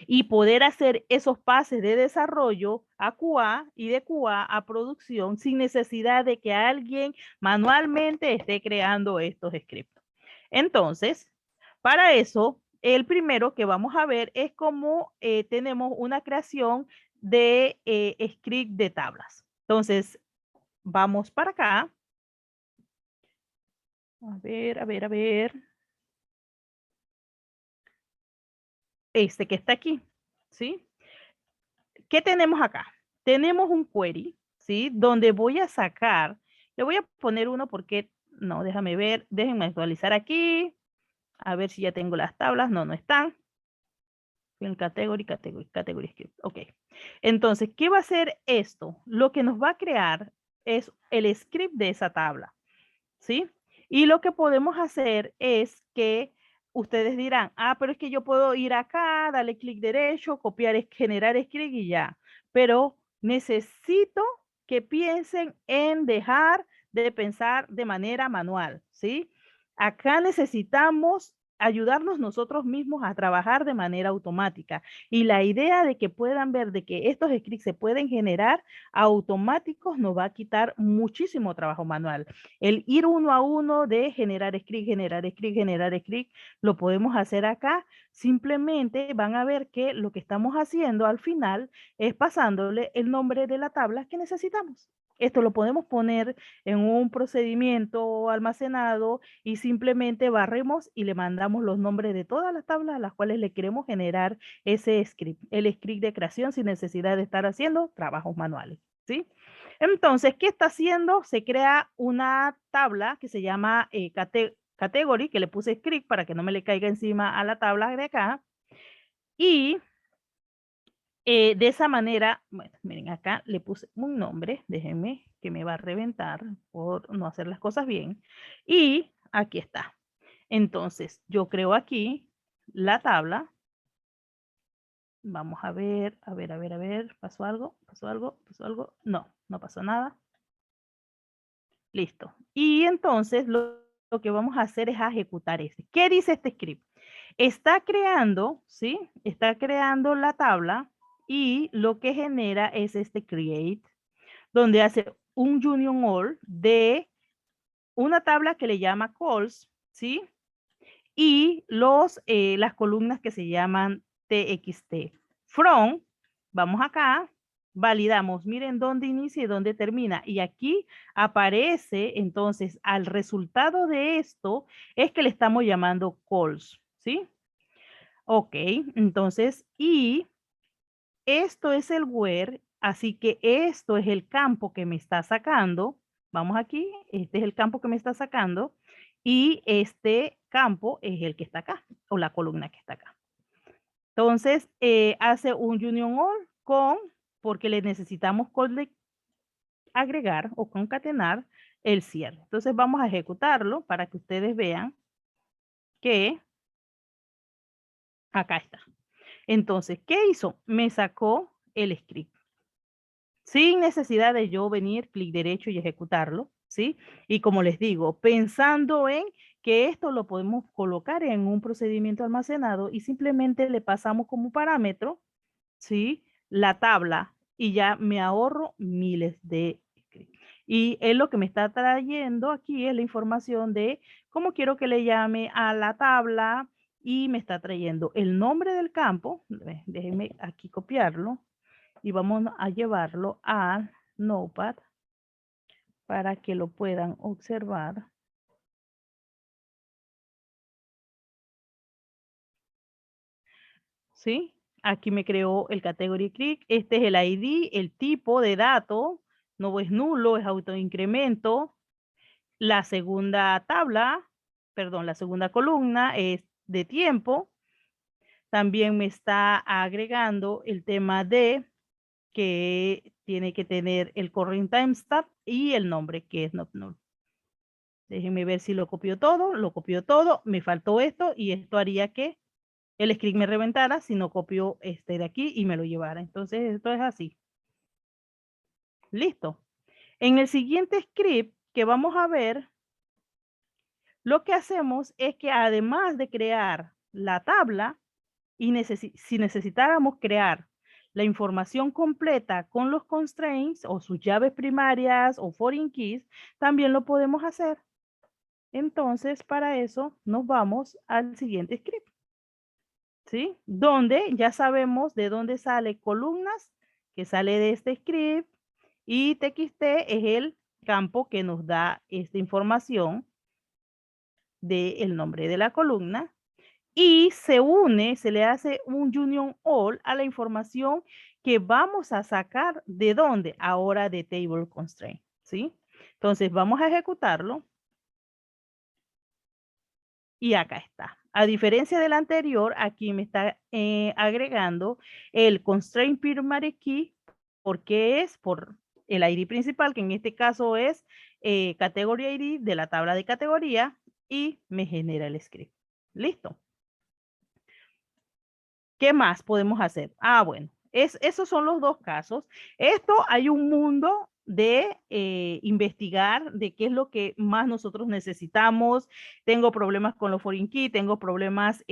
y poder hacer esos pases de desarrollo a QA y de QA a producción sin necesidad de que alguien manualmente esté creando estos scripts. Entonces, para eso, el primero que vamos a ver es cómo tenemos una creación de script de tablas. Entonces, vamos para acá. A ver, a ver, a ver. Este que está aquí, ¿sí? ¿Qué tenemos acá? Tenemos un query, ¿sí? Donde voy a sacar, le voy a poner uno porque, no, déjame ver, déjenme actualizar aquí, a ver si ya tengo las tablas, no, no están. En category script, ok. Entonces, ¿qué va a hacer esto? Lo que nos va a crear es el script de esa tabla, ¿sí? Y lo que podemos hacer es que ustedes dirán, pero es que yo puedo ir acá, darle clic derecho, copiar, generar script y ya. Pero necesito que piensen en dejar de pensar de manera manual, ¿sí? Acá necesitamos ayudarnos nosotros mismos a trabajar de manera automática. Y la idea de que puedan ver de que estos scripts se pueden generar automáticos nos va a quitar muchísimo trabajo manual. El ir uno a uno de generar script, lo podemos hacer acá. Simplemente van a ver que lo que estamos haciendo al final es pasándole el nombre de la tabla que necesitamos. Esto lo podemos poner en un procedimiento almacenado y simplemente barremos y le mandamos los nombres de todas las tablas a las cuales le queremos generar ese script, el script de creación sin necesidad de estar haciendo trabajos manuales, ¿sí? Entonces, ¿qué está haciendo? Se crea una tabla que se llama category, que le puse script para que no me le caiga encima a la tabla de acá. Y de esa manera, bueno, miren, acá le puse un nombre, déjenme que me va a reventar por no hacer las cosas bien. Y aquí está. Entonces, yo creo aquí la tabla. Vamos a ver, ¿pasó algo? ¿Pasó algo? ¿Pasó algo? No, no pasó nada. Listo. Y entonces lo que vamos a hacer es ejecutar este. ¿Qué dice este script? Está creando, ¿sí? Está creando la tabla y lo que genera es este create, donde hace un union all de una tabla que le llama calls, ¿sí? Y las columnas que se llaman txt. From, vamos acá, validamos, miren dónde inicia y dónde termina. Y aquí aparece, entonces, al resultado de esto, es que le estamos llamando calls, ¿sí? Ok, entonces, y esto es el where, así que esto es el campo que me está sacando. Vamos aquí, este es el campo que me está sacando y este campo es el que está acá, o la columna que está acá. Entonces, hace un union all con, porque le necesitamos agregar o concatenar el cierre. Entonces, vamos a ejecutarlo para que ustedes vean que acá está. Entonces, ¿qué hizo? Me sacó el script sin necesidad de yo venir, clic derecho y ejecutarlo, ¿sí? Y como les digo, pensando en que esto lo podemos colocar en un procedimiento almacenado y simplemente le pasamos como parámetro, ¿sí? La tabla y ya me ahorro miles de scripts. Y es lo que me está trayendo aquí es la información de cómo quiero que le llame a la tabla y me está trayendo el nombre del campo. Déjenme aquí copiarlo y vamos a llevarlo a Notepad para que lo puedan observar. ¿Sí? Aquí me creó el category click. Este es el ID, el tipo de dato. No es nulo, es autoincremento. La segunda tabla, perdón, la segunda columna es de tiempo. También me está agregando el tema de que tiene que tener el current timestamp y el nombre que es not null. Déjenme ver si lo copió todo, me faltó esto y esto haría que el script me reventara si no copio este de aquí y me lo llevara. Entonces esto es así. Listo. En el siguiente script que vamos a ver, lo que hacemos es que además de crear la tabla y si necesitáramos crear la información completa con los constraints o sus llaves primarias o foreign keys, también lo podemos hacer. Entonces, para eso nos vamos al siguiente script, ¿sí? Donde ya sabemos de dónde sale columnas, que sale de este script, y txt es el campo que nos da esta información del nombre de la columna, y se une, se le hace un union all a la información que vamos a sacar de dónde, ahora de table constraint, ¿sí? Entonces, vamos a ejecutarlo. Y acá está. A diferencia del anterior, aquí me está agregando el constraint primary key, porque es por el ID principal, que en este caso es category ID de la tabla de categoría, y me genera el script. Listo. ¿Qué más podemos hacer? Ah, bueno, esos son los dos casos. Esto hay un mundo de investigar de qué es lo que más nosotros necesitamos. Tengo problemas con los foreign key, tengo problemas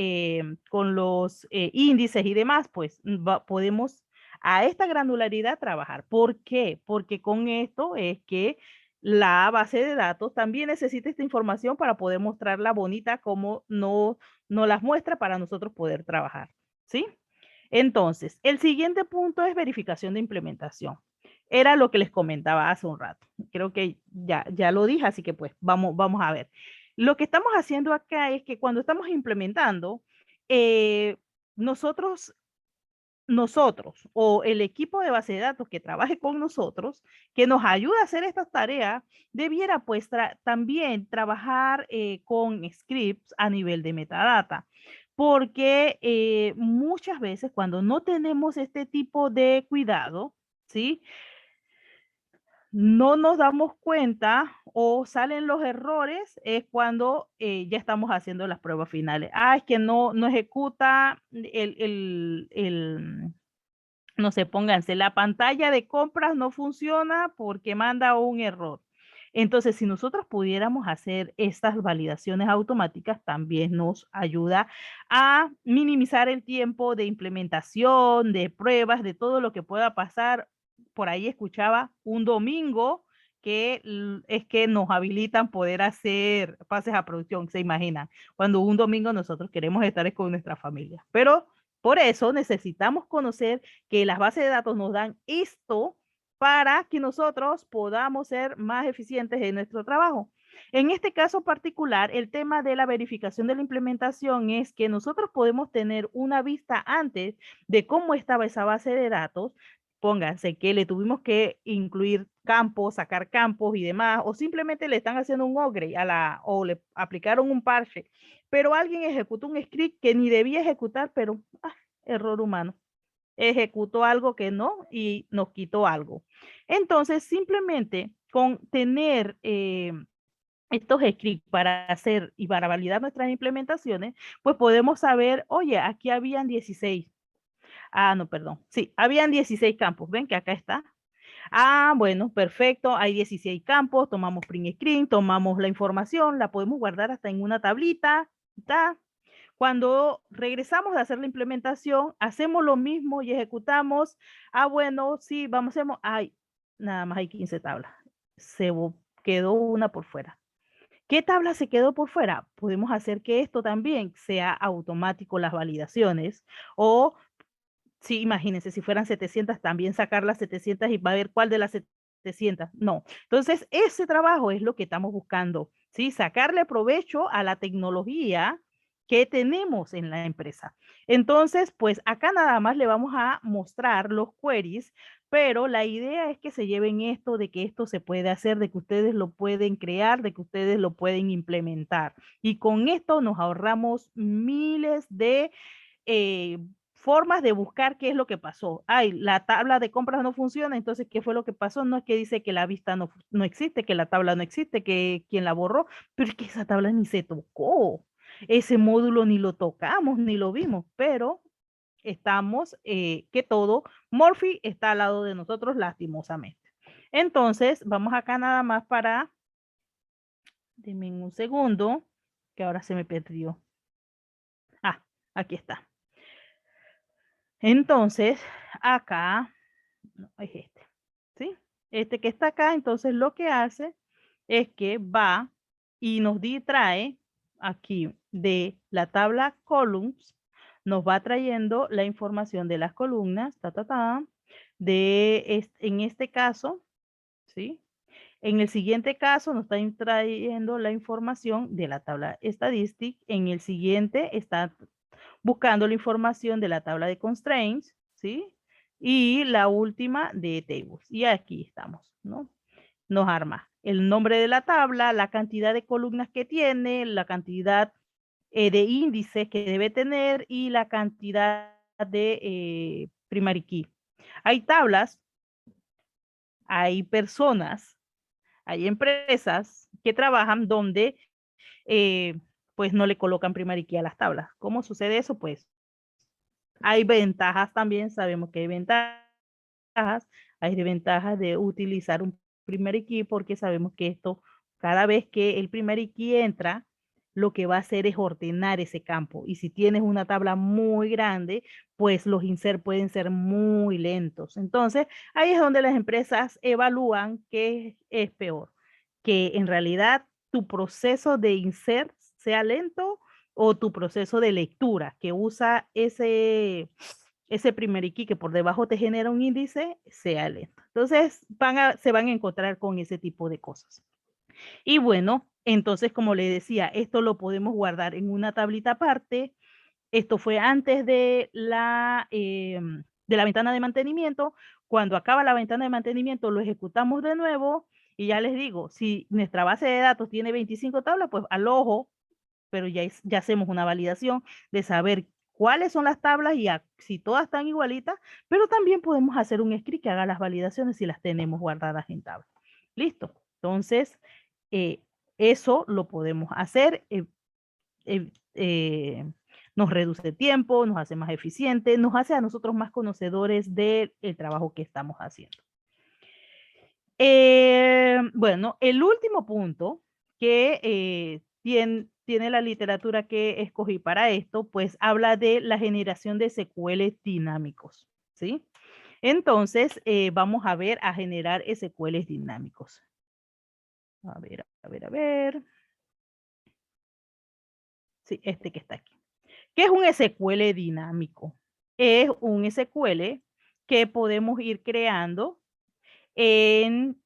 con los índices y demás, pues podemos a esta granularidad trabajar. ¿Por qué? Porque con esto es que la base de datos también necesita esta información para poder mostrarla bonita como no las muestra para nosotros poder trabajar, ¿sí? Entonces, el siguiente punto es verificación de implementación. Era lo que les comentaba hace un rato. Creo que ya lo dije, así que pues vamos a ver. Lo que estamos haciendo acá es que cuando estamos implementando, nosotros o el equipo de base de datos que trabaje con nosotros, que nos ayuda a hacer estas tareas, debiera pues también trabajar con scripts a nivel de metadata, porque muchas veces cuando no tenemos este tipo de cuidado, ¿sí? No nos damos cuenta o salen los errores es cuando ya estamos haciendo las pruebas finales. Es que no ejecuta no sé, pónganse, la pantalla de compras no funciona porque manda un error. Entonces, si nosotros pudiéramos hacer estas validaciones automáticas, también nos ayuda a minimizar el tiempo de implementación, de pruebas, de todo lo que pueda pasar. Por ahí escuchaba un domingo que es que nos habilitan poder hacer pases a producción, se imaginan, cuando un domingo nosotros queremos estar con nuestra familia. Pero por eso necesitamos conocer que las bases de datos nos dan esto para que nosotros podamos ser más eficientes en nuestro trabajo. En este caso particular, el tema de la verificación de la implementación es que nosotros podemos tener una vista antes de cómo estaba esa base de datos. Pónganse que le tuvimos que incluir campos, sacar campos y demás, o simplemente le están haciendo un upgrade o le aplicaron un parche, pero alguien ejecutó un script que ni debía ejecutar, pero error humano. Ejecutó algo que no y nos quitó algo. Entonces, simplemente con tener estos scripts para hacer y para validar nuestras implementaciones, pues podemos saber, oye, aquí habían 16. No, perdón. Sí, habían 16 campos. ¿Ven que acá está? Bueno, perfecto. Hay 16 campos. Tomamos print screen, tomamos la información, la podemos guardar hasta en una tablita. ¿Está? Cuando regresamos a hacer la implementación, hacemos lo mismo y ejecutamos. Bueno, sí, vamos a hacer. Nada más hay 15 tablas. Se quedó una por fuera. ¿Qué tabla se quedó por fuera? Podemos hacer que esto también sea automático las validaciones o sí, imagínense, si fueran 700, también sacar las 700 y va a ver cuál de las 700. No. Entonces, ese trabajo es lo que estamos buscando, ¿sí? Sacarle provecho a la tecnología que tenemos en la empresa. Entonces, pues acá nada más le vamos a mostrar los queries, pero la idea es que se lleven esto, de que esto se puede hacer, de que ustedes lo pueden crear, de que ustedes lo pueden implementar. Y con esto nos ahorramos miles de formas de buscar qué es lo que pasó. La tabla de compras no funciona, entonces, ¿qué fue lo que pasó? No es que dice que la vista no existe, que la tabla no existe, que quien la borró, pero es que esa tabla ni se tocó. Ese módulo ni lo tocamos, ni lo vimos, pero estamos, que todo, Morphy está al lado de nosotros lastimosamente. Entonces, vamos acá nada más para, denme un segundo, que ahora se me perdió. Aquí está. Entonces, acá, no, es este, ¿sí? Este que está acá, entonces lo que hace es que va y nos trae aquí de la tabla columns, nos va trayendo la información de las columnas, en este caso, ¿sí? En el siguiente caso nos está trayendo la información de la tabla estadística, en el siguiente está buscando la información de la tabla de constraints, ¿sí? Y la última de tables. Y aquí estamos, ¿no? Nos arma el nombre de la tabla, la cantidad de columnas que tiene, la cantidad de índices que debe tener y la cantidad de primary key. Hay tablas, hay personas, hay empresas que trabajan donde pues no le colocan primary key a las tablas. ¿Cómo sucede eso? Pues hay ventajas también, sabemos que hay ventajas de utilizar un primary key porque sabemos que esto, cada vez que el primary key entra, lo que va a hacer es ordenar ese campo. Y si tienes una tabla muy grande, pues los insert pueden ser muy lentos. Entonces, ahí es donde las empresas evalúan qué es peor, que en realidad tu proceso de insert sea lento o tu proceso de lectura que usa ese primer key que por debajo te genera un índice sea lento. Entonces, se van a encontrar con ese tipo de cosas. Y bueno, entonces, como le decía, esto lo podemos guardar en una tablita aparte. Esto fue antes de la ventana de mantenimiento. Cuando acaba la ventana de mantenimiento, lo ejecutamos de nuevo. Y ya les digo, si nuestra base de datos tiene 25 tablas, pues al ojo, pero ya hacemos una validación de saber cuáles son las tablas y si todas están igualitas, pero también podemos hacer un script que haga las validaciones si las tenemos guardadas en tabla. Listo. Entonces, eso lo podemos hacer. Nos reduce tiempo, nos hace más eficiente, nos hace a nosotros más conocedores del trabajo que estamos haciendo. Bueno, el último punto que tiene la literatura que escogí para esto, pues habla de la generación de SQL dinámicos, ¿sí? Entonces, vamos a ver a generar SQL dinámicos. A ver, a ver, a ver. Sí, este que está aquí. ¿Qué es un SQL dinámico? Es un SQL que podemos ir creando en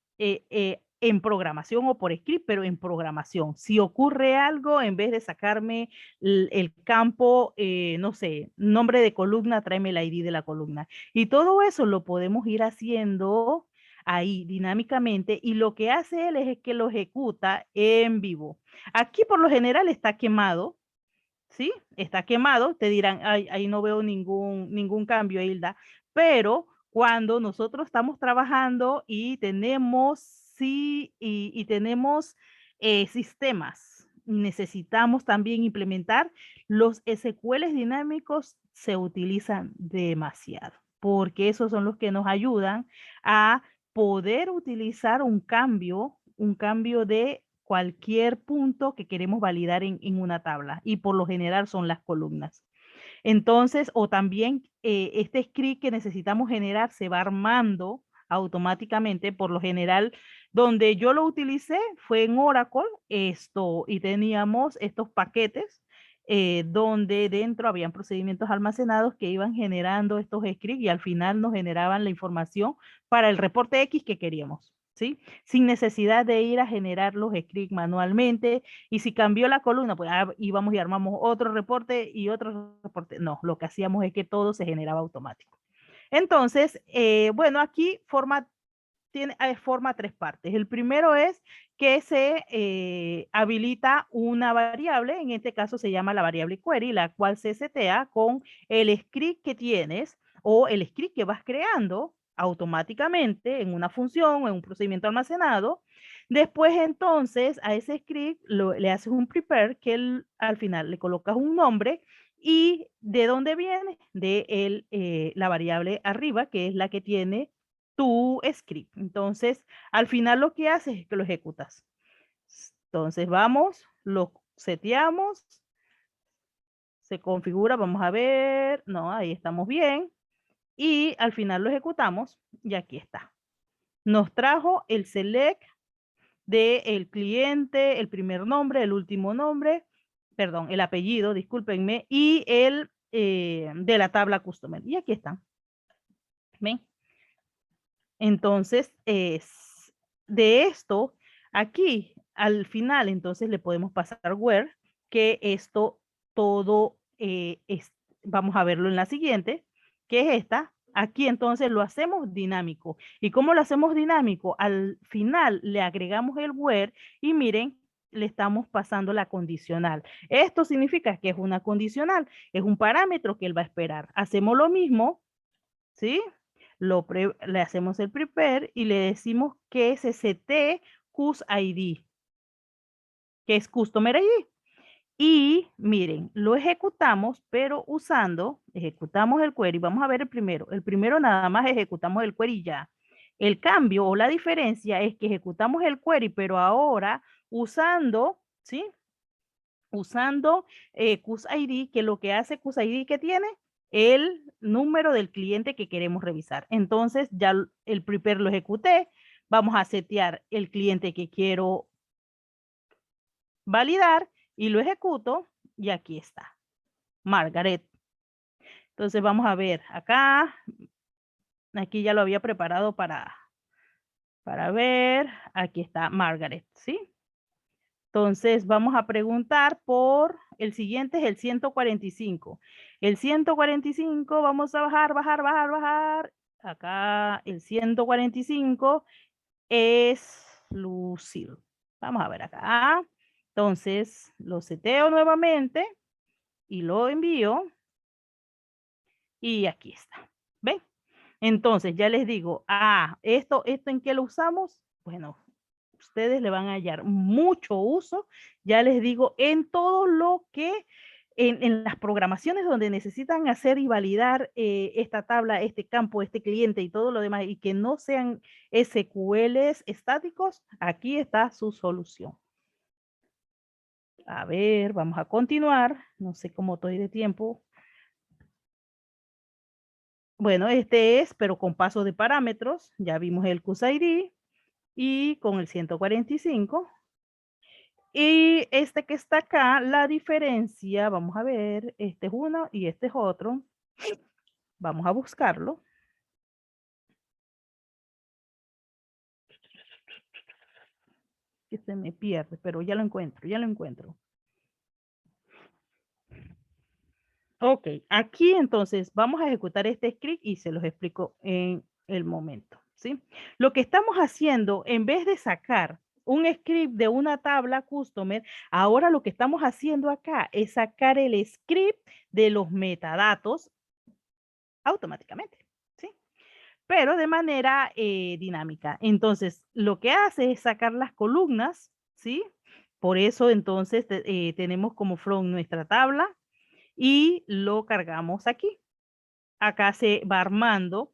programación o por script, pero en programación. Si ocurre algo, en vez de sacarme el campo, no sé, nombre de columna, tráeme el ID de la columna. Y todo eso lo podemos ir haciendo ahí dinámicamente y lo que hace él es que lo ejecuta en vivo. Aquí por lo general está quemado, ¿sí? Está quemado, te dirán, ahí no veo ningún cambio, Hilda, pero cuando nosotros estamos trabajando y tenemos, y tenemos sistemas, necesitamos también implementar los SQL dinámicos, se utilizan demasiado, porque esos son los que nos ayudan a poder utilizar un cambio de cualquier punto que queremos validar en una tabla y por lo general son las columnas. Entonces, o también este script que necesitamos generar se va armando automáticamente, por lo general, donde yo lo utilicé fue en Oracle, y teníamos estos paquetes donde dentro habían procedimientos almacenados que iban generando estos scripts y al final nos generaban la información para el reporte X que queríamos, ¿sí? Sin necesidad de ir a generar los scripts manualmente. Y si cambió la columna, pues íbamos y armamos otro reporte y otro reporte. No, lo que hacíamos es que todo se generaba automático. Entonces, bueno, aquí forma tres partes. El primero es que se habilita una variable, en este caso se llama la variable query, la cual se setea con el script que tienes o el script que vas creando automáticamente en una función o en un procedimiento almacenado. Después entonces a ese script le haces un prepare que al final le colocas un nombre. ¿Y de dónde viene? De la variable arriba, que es la que tiene tu script. Entonces, al final lo que haces es que lo ejecutas. Entonces, vamos, lo seteamos, se configura, vamos a ver, no, ahí estamos bien. Y al final lo ejecutamos y aquí está. Nos trajo el select del cliente, el primer nombre, el último nombre, perdón, el apellido, discúlpenme, y el de la tabla customer. Y aquí están. ¿Ven? Entonces, de esto, aquí al final, entonces le podemos pasar where, que esto todo vamos a verlo en la siguiente, que es esta. Aquí entonces lo hacemos dinámico. ¿Y cómo lo hacemos dinámico? Al final le agregamos el where y miren, le estamos pasando la condicional. Esto significa que es una condicional, es un parámetro que él va a esperar. Hacemos lo mismo, ¿sí? Le hacemos el prepare y le decimos que se setee CusID, que es Customer ID. Y miren, lo ejecutamos, pero ejecutamos el query. Vamos a ver el primero. El primero nada más ejecutamos el query ya. El cambio o la diferencia es que ejecutamos el query, pero ahora usando, ¿sí? Usando QSID, que lo que hace QSID que tiene el número del cliente que queremos revisar. Entonces ya el prepare lo ejecuté. Vamos a setear el cliente que quiero validar y lo ejecuto y aquí está, Margaret. Entonces vamos a ver acá. Aquí ya lo había preparado para ver. Aquí está Margaret, ¿sí? Entonces vamos a preguntar por el siguiente, es el 145. El 145 vamos a bajar, bajar, bajar, bajar. Acá el 145 es Lucille. Vamos a ver acá. Entonces lo seteo nuevamente y lo envío. Y aquí está. ¿Ven? Entonces ya les digo, esto en qué lo usamos. Bueno, ustedes le van a hallar mucho uso, ya les digo, en todo lo que, en las programaciones donde necesitan hacer y validar esta tabla, este campo, este cliente y todo lo demás, y que no sean SQLs estáticos, aquí está su solución. A ver, vamos a continuar. No sé cómo estoy de tiempo. Bueno, este es, pero con paso de parámetros. Ya vimos el QSID y con el 145. Y este que está acá, la diferencia, vamos a ver, este es uno y este es otro. Vamos a buscarlo. Que se me pierde, pero ya lo encuentro, ya lo encuentro. Ok, aquí entonces vamos a ejecutar este script y se los explico en el momento, ¿sí? Lo que estamos haciendo, en vez de sacar un script de una tabla customer, ahora lo que estamos haciendo acá es sacar el script de los metadatos automáticamente, ¿sí? Pero de manera dinámica. Entonces, lo que hace es sacar las columnas, ¿sí? Por eso entonces tenemos como from nuestra tabla y lo cargamos aquí. Acá se va armando,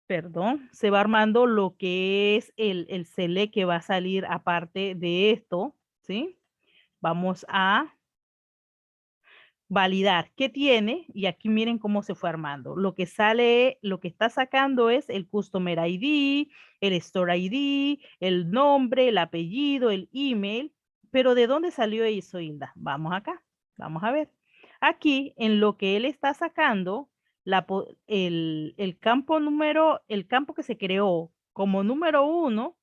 perdón, se va armando lo que es el select que va a salir aparte de esto, ¿sí? Vamos a validar qué tiene y aquí miren cómo se fue armando. Lo que sale, lo que está sacando es el Customer ID, el Store ID, el nombre, el apellido, el email. Pero ¿de dónde salió eso, Hilda? Vamos acá, vamos a ver. Aquí en lo que él está sacando, el campo el campo que se creó como número 1,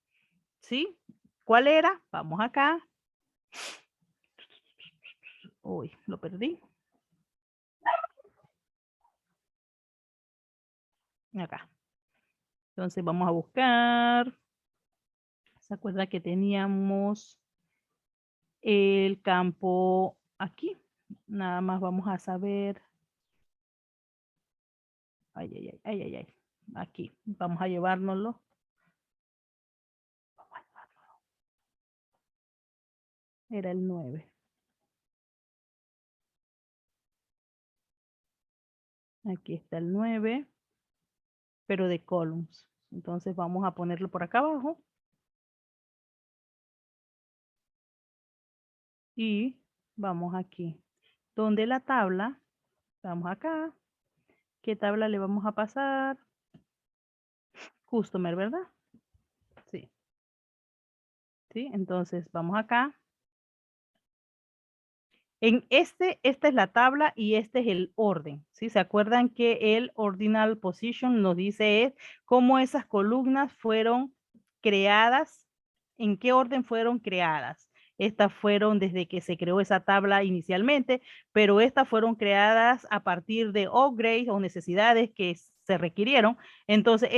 ¿sí? ¿Cuál era? Vamos acá. Uy, lo perdí. Acá. Entonces vamos a buscar. ¿Se acuerda que teníamos el campo aquí? Nada más vamos a saber. Ay, ay, ay, ay, ay, ay. Aquí. Vamos a llevárnoslo. Era el 9. Aquí está el 9, pero de columns. Entonces vamos a ponerlo por acá abajo. Y vamos aquí. Donde la tabla, vamos acá. ¿Qué tabla le vamos a pasar? Customer, ¿verdad? Sí. Sí, entonces vamos acá. Esta es la tabla y este es el orden, ¿sí? ¿Se acuerdan que el ordinal position nos dice cómo esas columnas fueron creadas, en qué orden fueron creadas? Estas fueron desde que se creó esa tabla inicialmente, pero estas fueron creadas a partir de upgrades o necesidades que se requirieron. Entonces,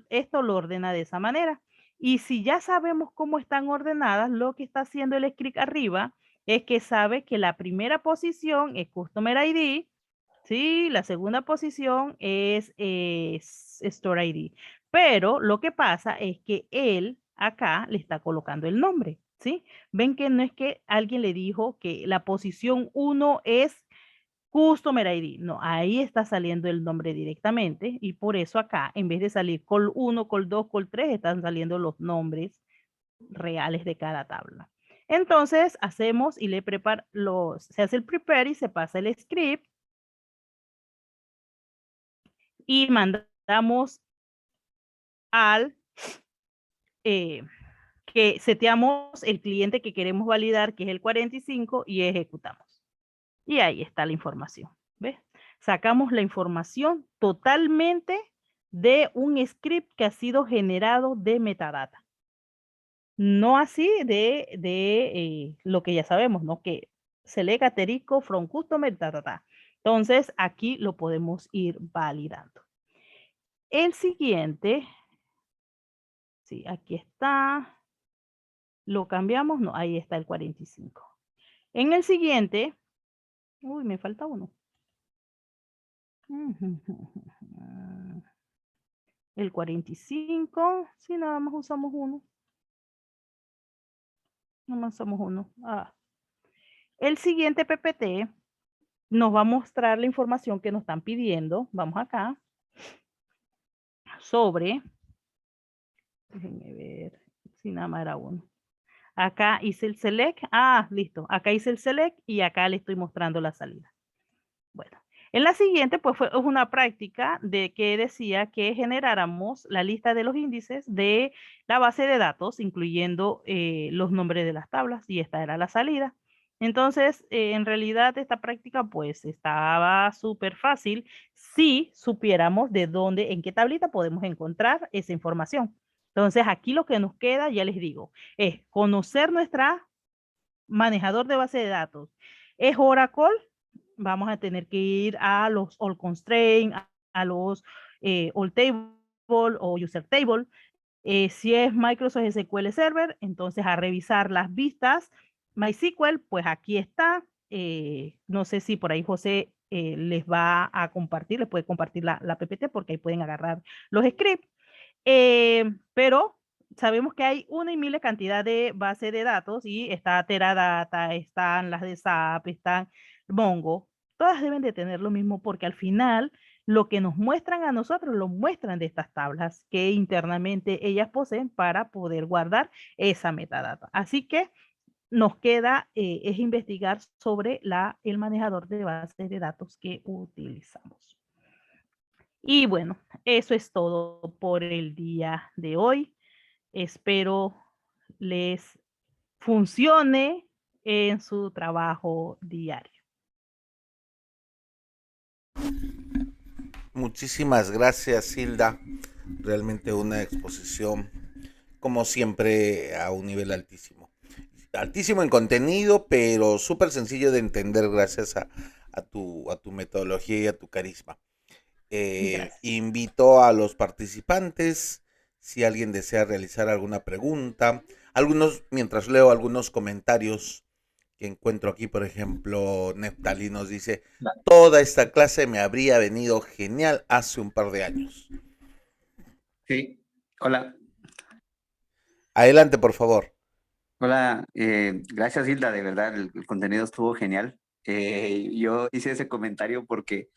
esto lo ordena de esa manera. Y si ya sabemos cómo están ordenadas, lo que está haciendo el script arriba es que sabe que la primera posición es Customer ID, ¿sí? La segunda posición es Store ID. Pero lo que pasa es que él acá le está colocando el nombre, ¿sí? Ven que no es que alguien le dijo que la posición 1 es Customer ID, no, ahí está saliendo el nombre directamente y por eso acá, en vez de salir col 1, col 2, col 3, están saliendo los nombres reales de cada tabla. Entonces, hacemos y se hace el prepare y se pasa el script y mandamos al que seteamos el cliente que queremos validar, que es el 45, y ejecutamos. Y ahí está la información. ¿Ves? Sacamos la información totalmente de un script que ha sido generado de metadata. No así de lo que ya sabemos, ¿no? Que select asterisco from customer, Entonces, aquí lo podemos ir validando. El siguiente, sí, aquí está. ¿Lo cambiamos? No, ahí está el 45. En el siguiente, uy, me falta uno. El 45, sí, nada más usamos uno. Nada más usamos uno. El siguiente PPT nos va a mostrar la información que nos están pidiendo. Vamos acá. Sobre, déjenme ver, si nada más era uno. Acá hice el select. Listo. Acá hice el select y acá le estoy mostrando la salida. Bueno, en la siguiente, pues fue una práctica de que decía que generáramos la lista de los índices de la base de datos, incluyendo los nombres de las tablas, y esta era la salida. Entonces, en realidad esta práctica pues estaba súper fácil si supiéramos de dónde, en qué tablita podemos encontrar esa información. Entonces, aquí lo que nos queda, ya les digo, es conocer nuestra manejador de base de datos. ¿Es Oracle? Vamos a tener que ir a los all constraint, a los all table o user table. Si es Microsoft SQL Server, entonces a revisar las vistas. MySQL, pues aquí está. No sé si por ahí José les va a compartir, les puede compartir la PPT porque ahí pueden agarrar los scripts. Pero sabemos que hay una y mil cantidad de bases de datos y está Teradata, están las de SAP, están Mongo. Todas deben de tener lo mismo porque al final lo que nos muestran a nosotros lo muestran de estas tablas que internamente ellas poseen para poder guardar esa metadata. Así que nos queda es investigar sobre el manejador de bases de datos que utilizamos. Y bueno, eso es todo por el día de hoy. Espero les funcione en su trabajo diario. Muchísimas gracias, Hilda. Realmente una exposición, como siempre, a un nivel altísimo. Altísimo en contenido, pero súper sencillo de entender gracias a tu metodología y a tu carisma. Gracias. Invito a los participantes, si alguien desea realizar alguna pregunta, mientras leo algunos comentarios que encuentro aquí, por ejemplo, Neftali nos dice, toda esta clase me habría venido genial hace un par de años. Sí, hola. Adelante, por favor. Hola, gracias Hilda, de verdad, el contenido estuvo genial. Yo hice ese comentario porque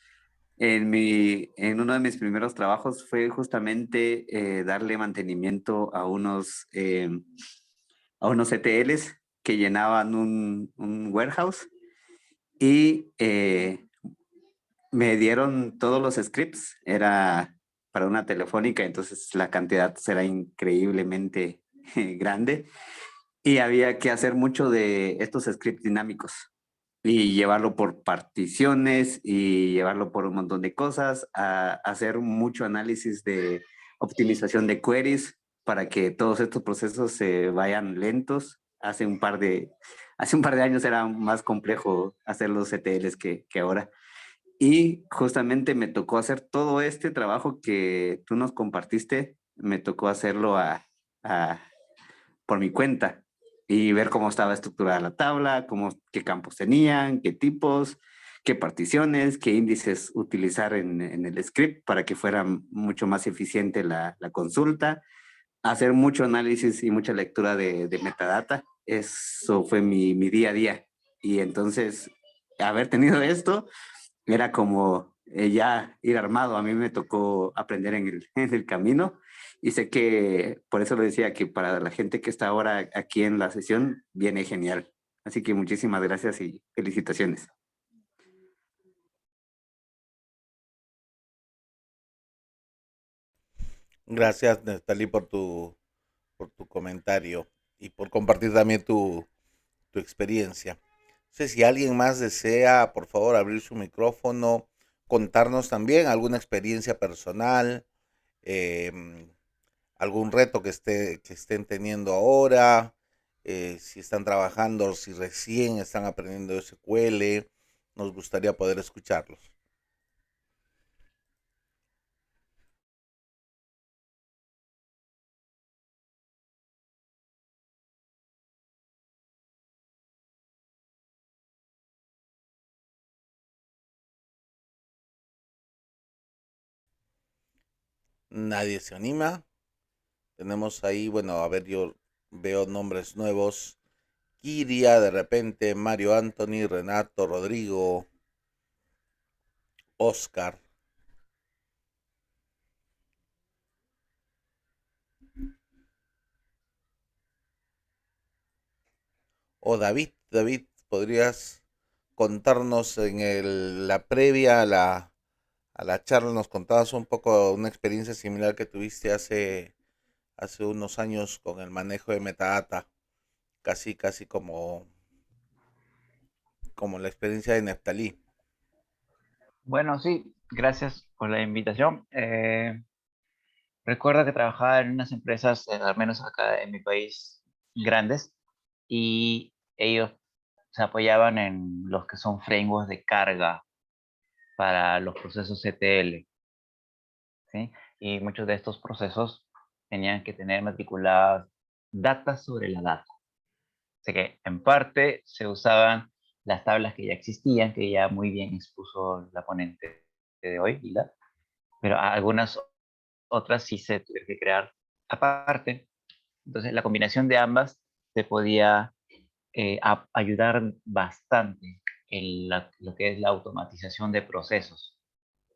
en uno de mis primeros trabajos fue justamente darle mantenimiento a unos ETLs que llenaban un warehouse y me dieron todos los scripts, era para una telefónica, entonces la cantidad será increíblemente grande y había que hacer mucho de estos scripts dinámicos y llevarlo por particiones y llevarlo por un montón de cosas, a hacer mucho análisis de optimización de queries para que todos estos procesos se vayan lentos. Hace un par de años era más complejo hacer los ETLs que ahora. Y justamente me tocó hacer todo este trabajo que tú nos compartiste, me tocó hacerlo por mi cuenta y ver cómo estaba estructurada la tabla, qué campos tenían, qué tipos, qué particiones, qué índices utilizar en el script para que fuera mucho más eficiente la consulta, hacer mucho análisis y mucha lectura de metadata. Eso fue mi día a día. Y entonces, haber tenido esto era como ya ir armado. A mí me tocó aprender en en el camino y sé que por eso le decía que para la gente que está ahora aquí en la sesión viene genial. Así que muchísimas gracias y felicitaciones. Gracias, Nestalí, por tu comentario y por compartir también tu experiencia. No sé si alguien más desea, por favor, abrir su micrófono, contarnos también alguna experiencia personal, em, algún reto que estén teniendo ahora, si están trabajando, si recién están aprendiendo SQL, nos gustaría poder escucharlos. Nadie se anima. Tenemos ahí, bueno, a ver, yo veo nombres nuevos. Kiria, de repente, Mario Anthony, Renato, Rodrigo, Oscar o David. David, ¿podrías contarnos en la previa a la charla, nos contabas un poco una experiencia similar que tuviste hace unos años con el manejo de metadata, casi como la experiencia de Neftalí? Bueno, sí, gracias por la invitación. Recuerdo que trabajaba en unas empresas, al menos acá en mi país, grandes, y ellos se apoyaban en los que son frameworks de carga para los procesos ETL, ¿sí? Y muchos de estos procesos tenían que tener matriculadas datas sobre la data. Así que en parte se usaban las tablas que ya existían, que ya muy bien expuso la ponente de hoy, Hilda, pero algunas otras sí se tuvieron que crear aparte. Entonces, la combinación de ambas te podía ayudar bastante en lo que es la automatización de procesos.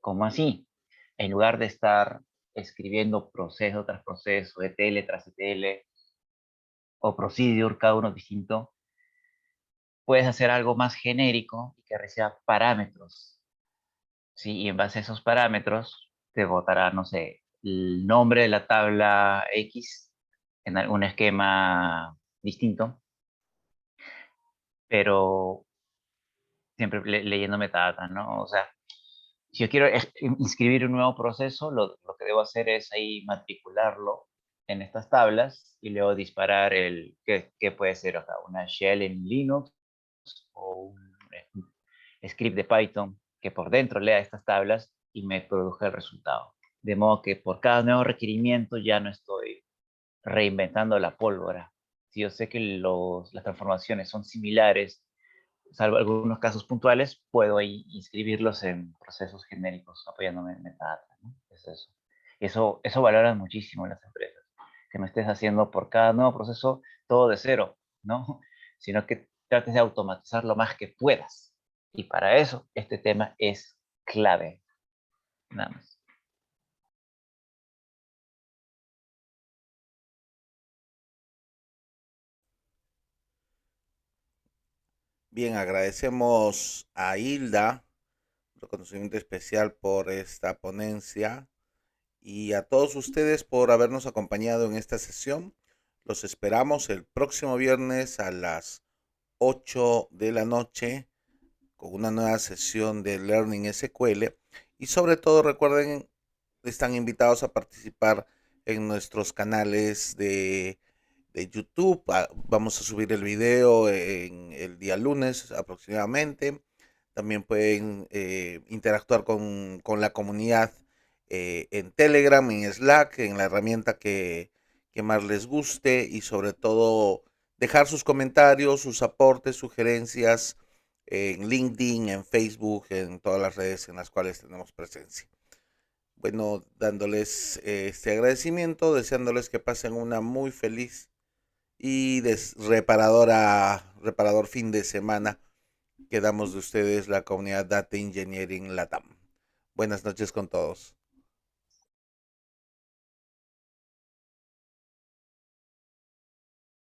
¿Cómo así? En lugar de estar escribiendo proceso tras proceso, ETL tras ETL, o procedure, cada uno distinto, puedes hacer algo más genérico y que reciba parámetros, ¿sí? Y en base a esos parámetros te botará, no sé, el nombre de la tabla X en algún esquema distinto, pero siempre leyendo metadata, ¿no? O sea, si yo quiero inscribir un nuevo proceso, lo que debo hacer es ahí matricularlo en estas tablas y luego disparar ¿qué puede ser acá? Una shell en Linux o un script de Python que por dentro lea estas tablas y me produzca el resultado. De modo que por cada nuevo requerimiento ya no estoy reinventando la pólvora. Si yo sé que las transformaciones son similares, salvo algunos casos puntuales, puedo ahí inscribirlos en procesos genéricos apoyándome en metadata, ¿no? Es eso. Eso valoran muchísimo las empresas, que no estés haciendo por cada nuevo proceso todo de cero, ¿no? Sino que trates de automatizar lo más que puedas. Y para eso este tema es clave. Nada más. Bien, agradecemos a Hilda, reconocimiento especial por esta ponencia y a todos ustedes por habernos acompañado en esta sesión. Los esperamos el próximo viernes a las 8 de la noche con una nueva sesión de Learning SQL y sobre todo recuerden, están invitados a participar en nuestros canales de YouTube. Vamos a subir el video en el día lunes aproximadamente. También pueden interactuar con la comunidad en Telegram, en Slack, en la herramienta que más les guste y sobre todo dejar sus comentarios, sus aportes, sugerencias en LinkedIn, en Facebook, en todas las redes en las cuales tenemos presencia. Bueno, dándoles este agradecimiento, deseándoles que pasen una muy feliz y reparador fin de semana que damos de ustedes, la comunidad Data Engineering Latam. Buenas noches con todos.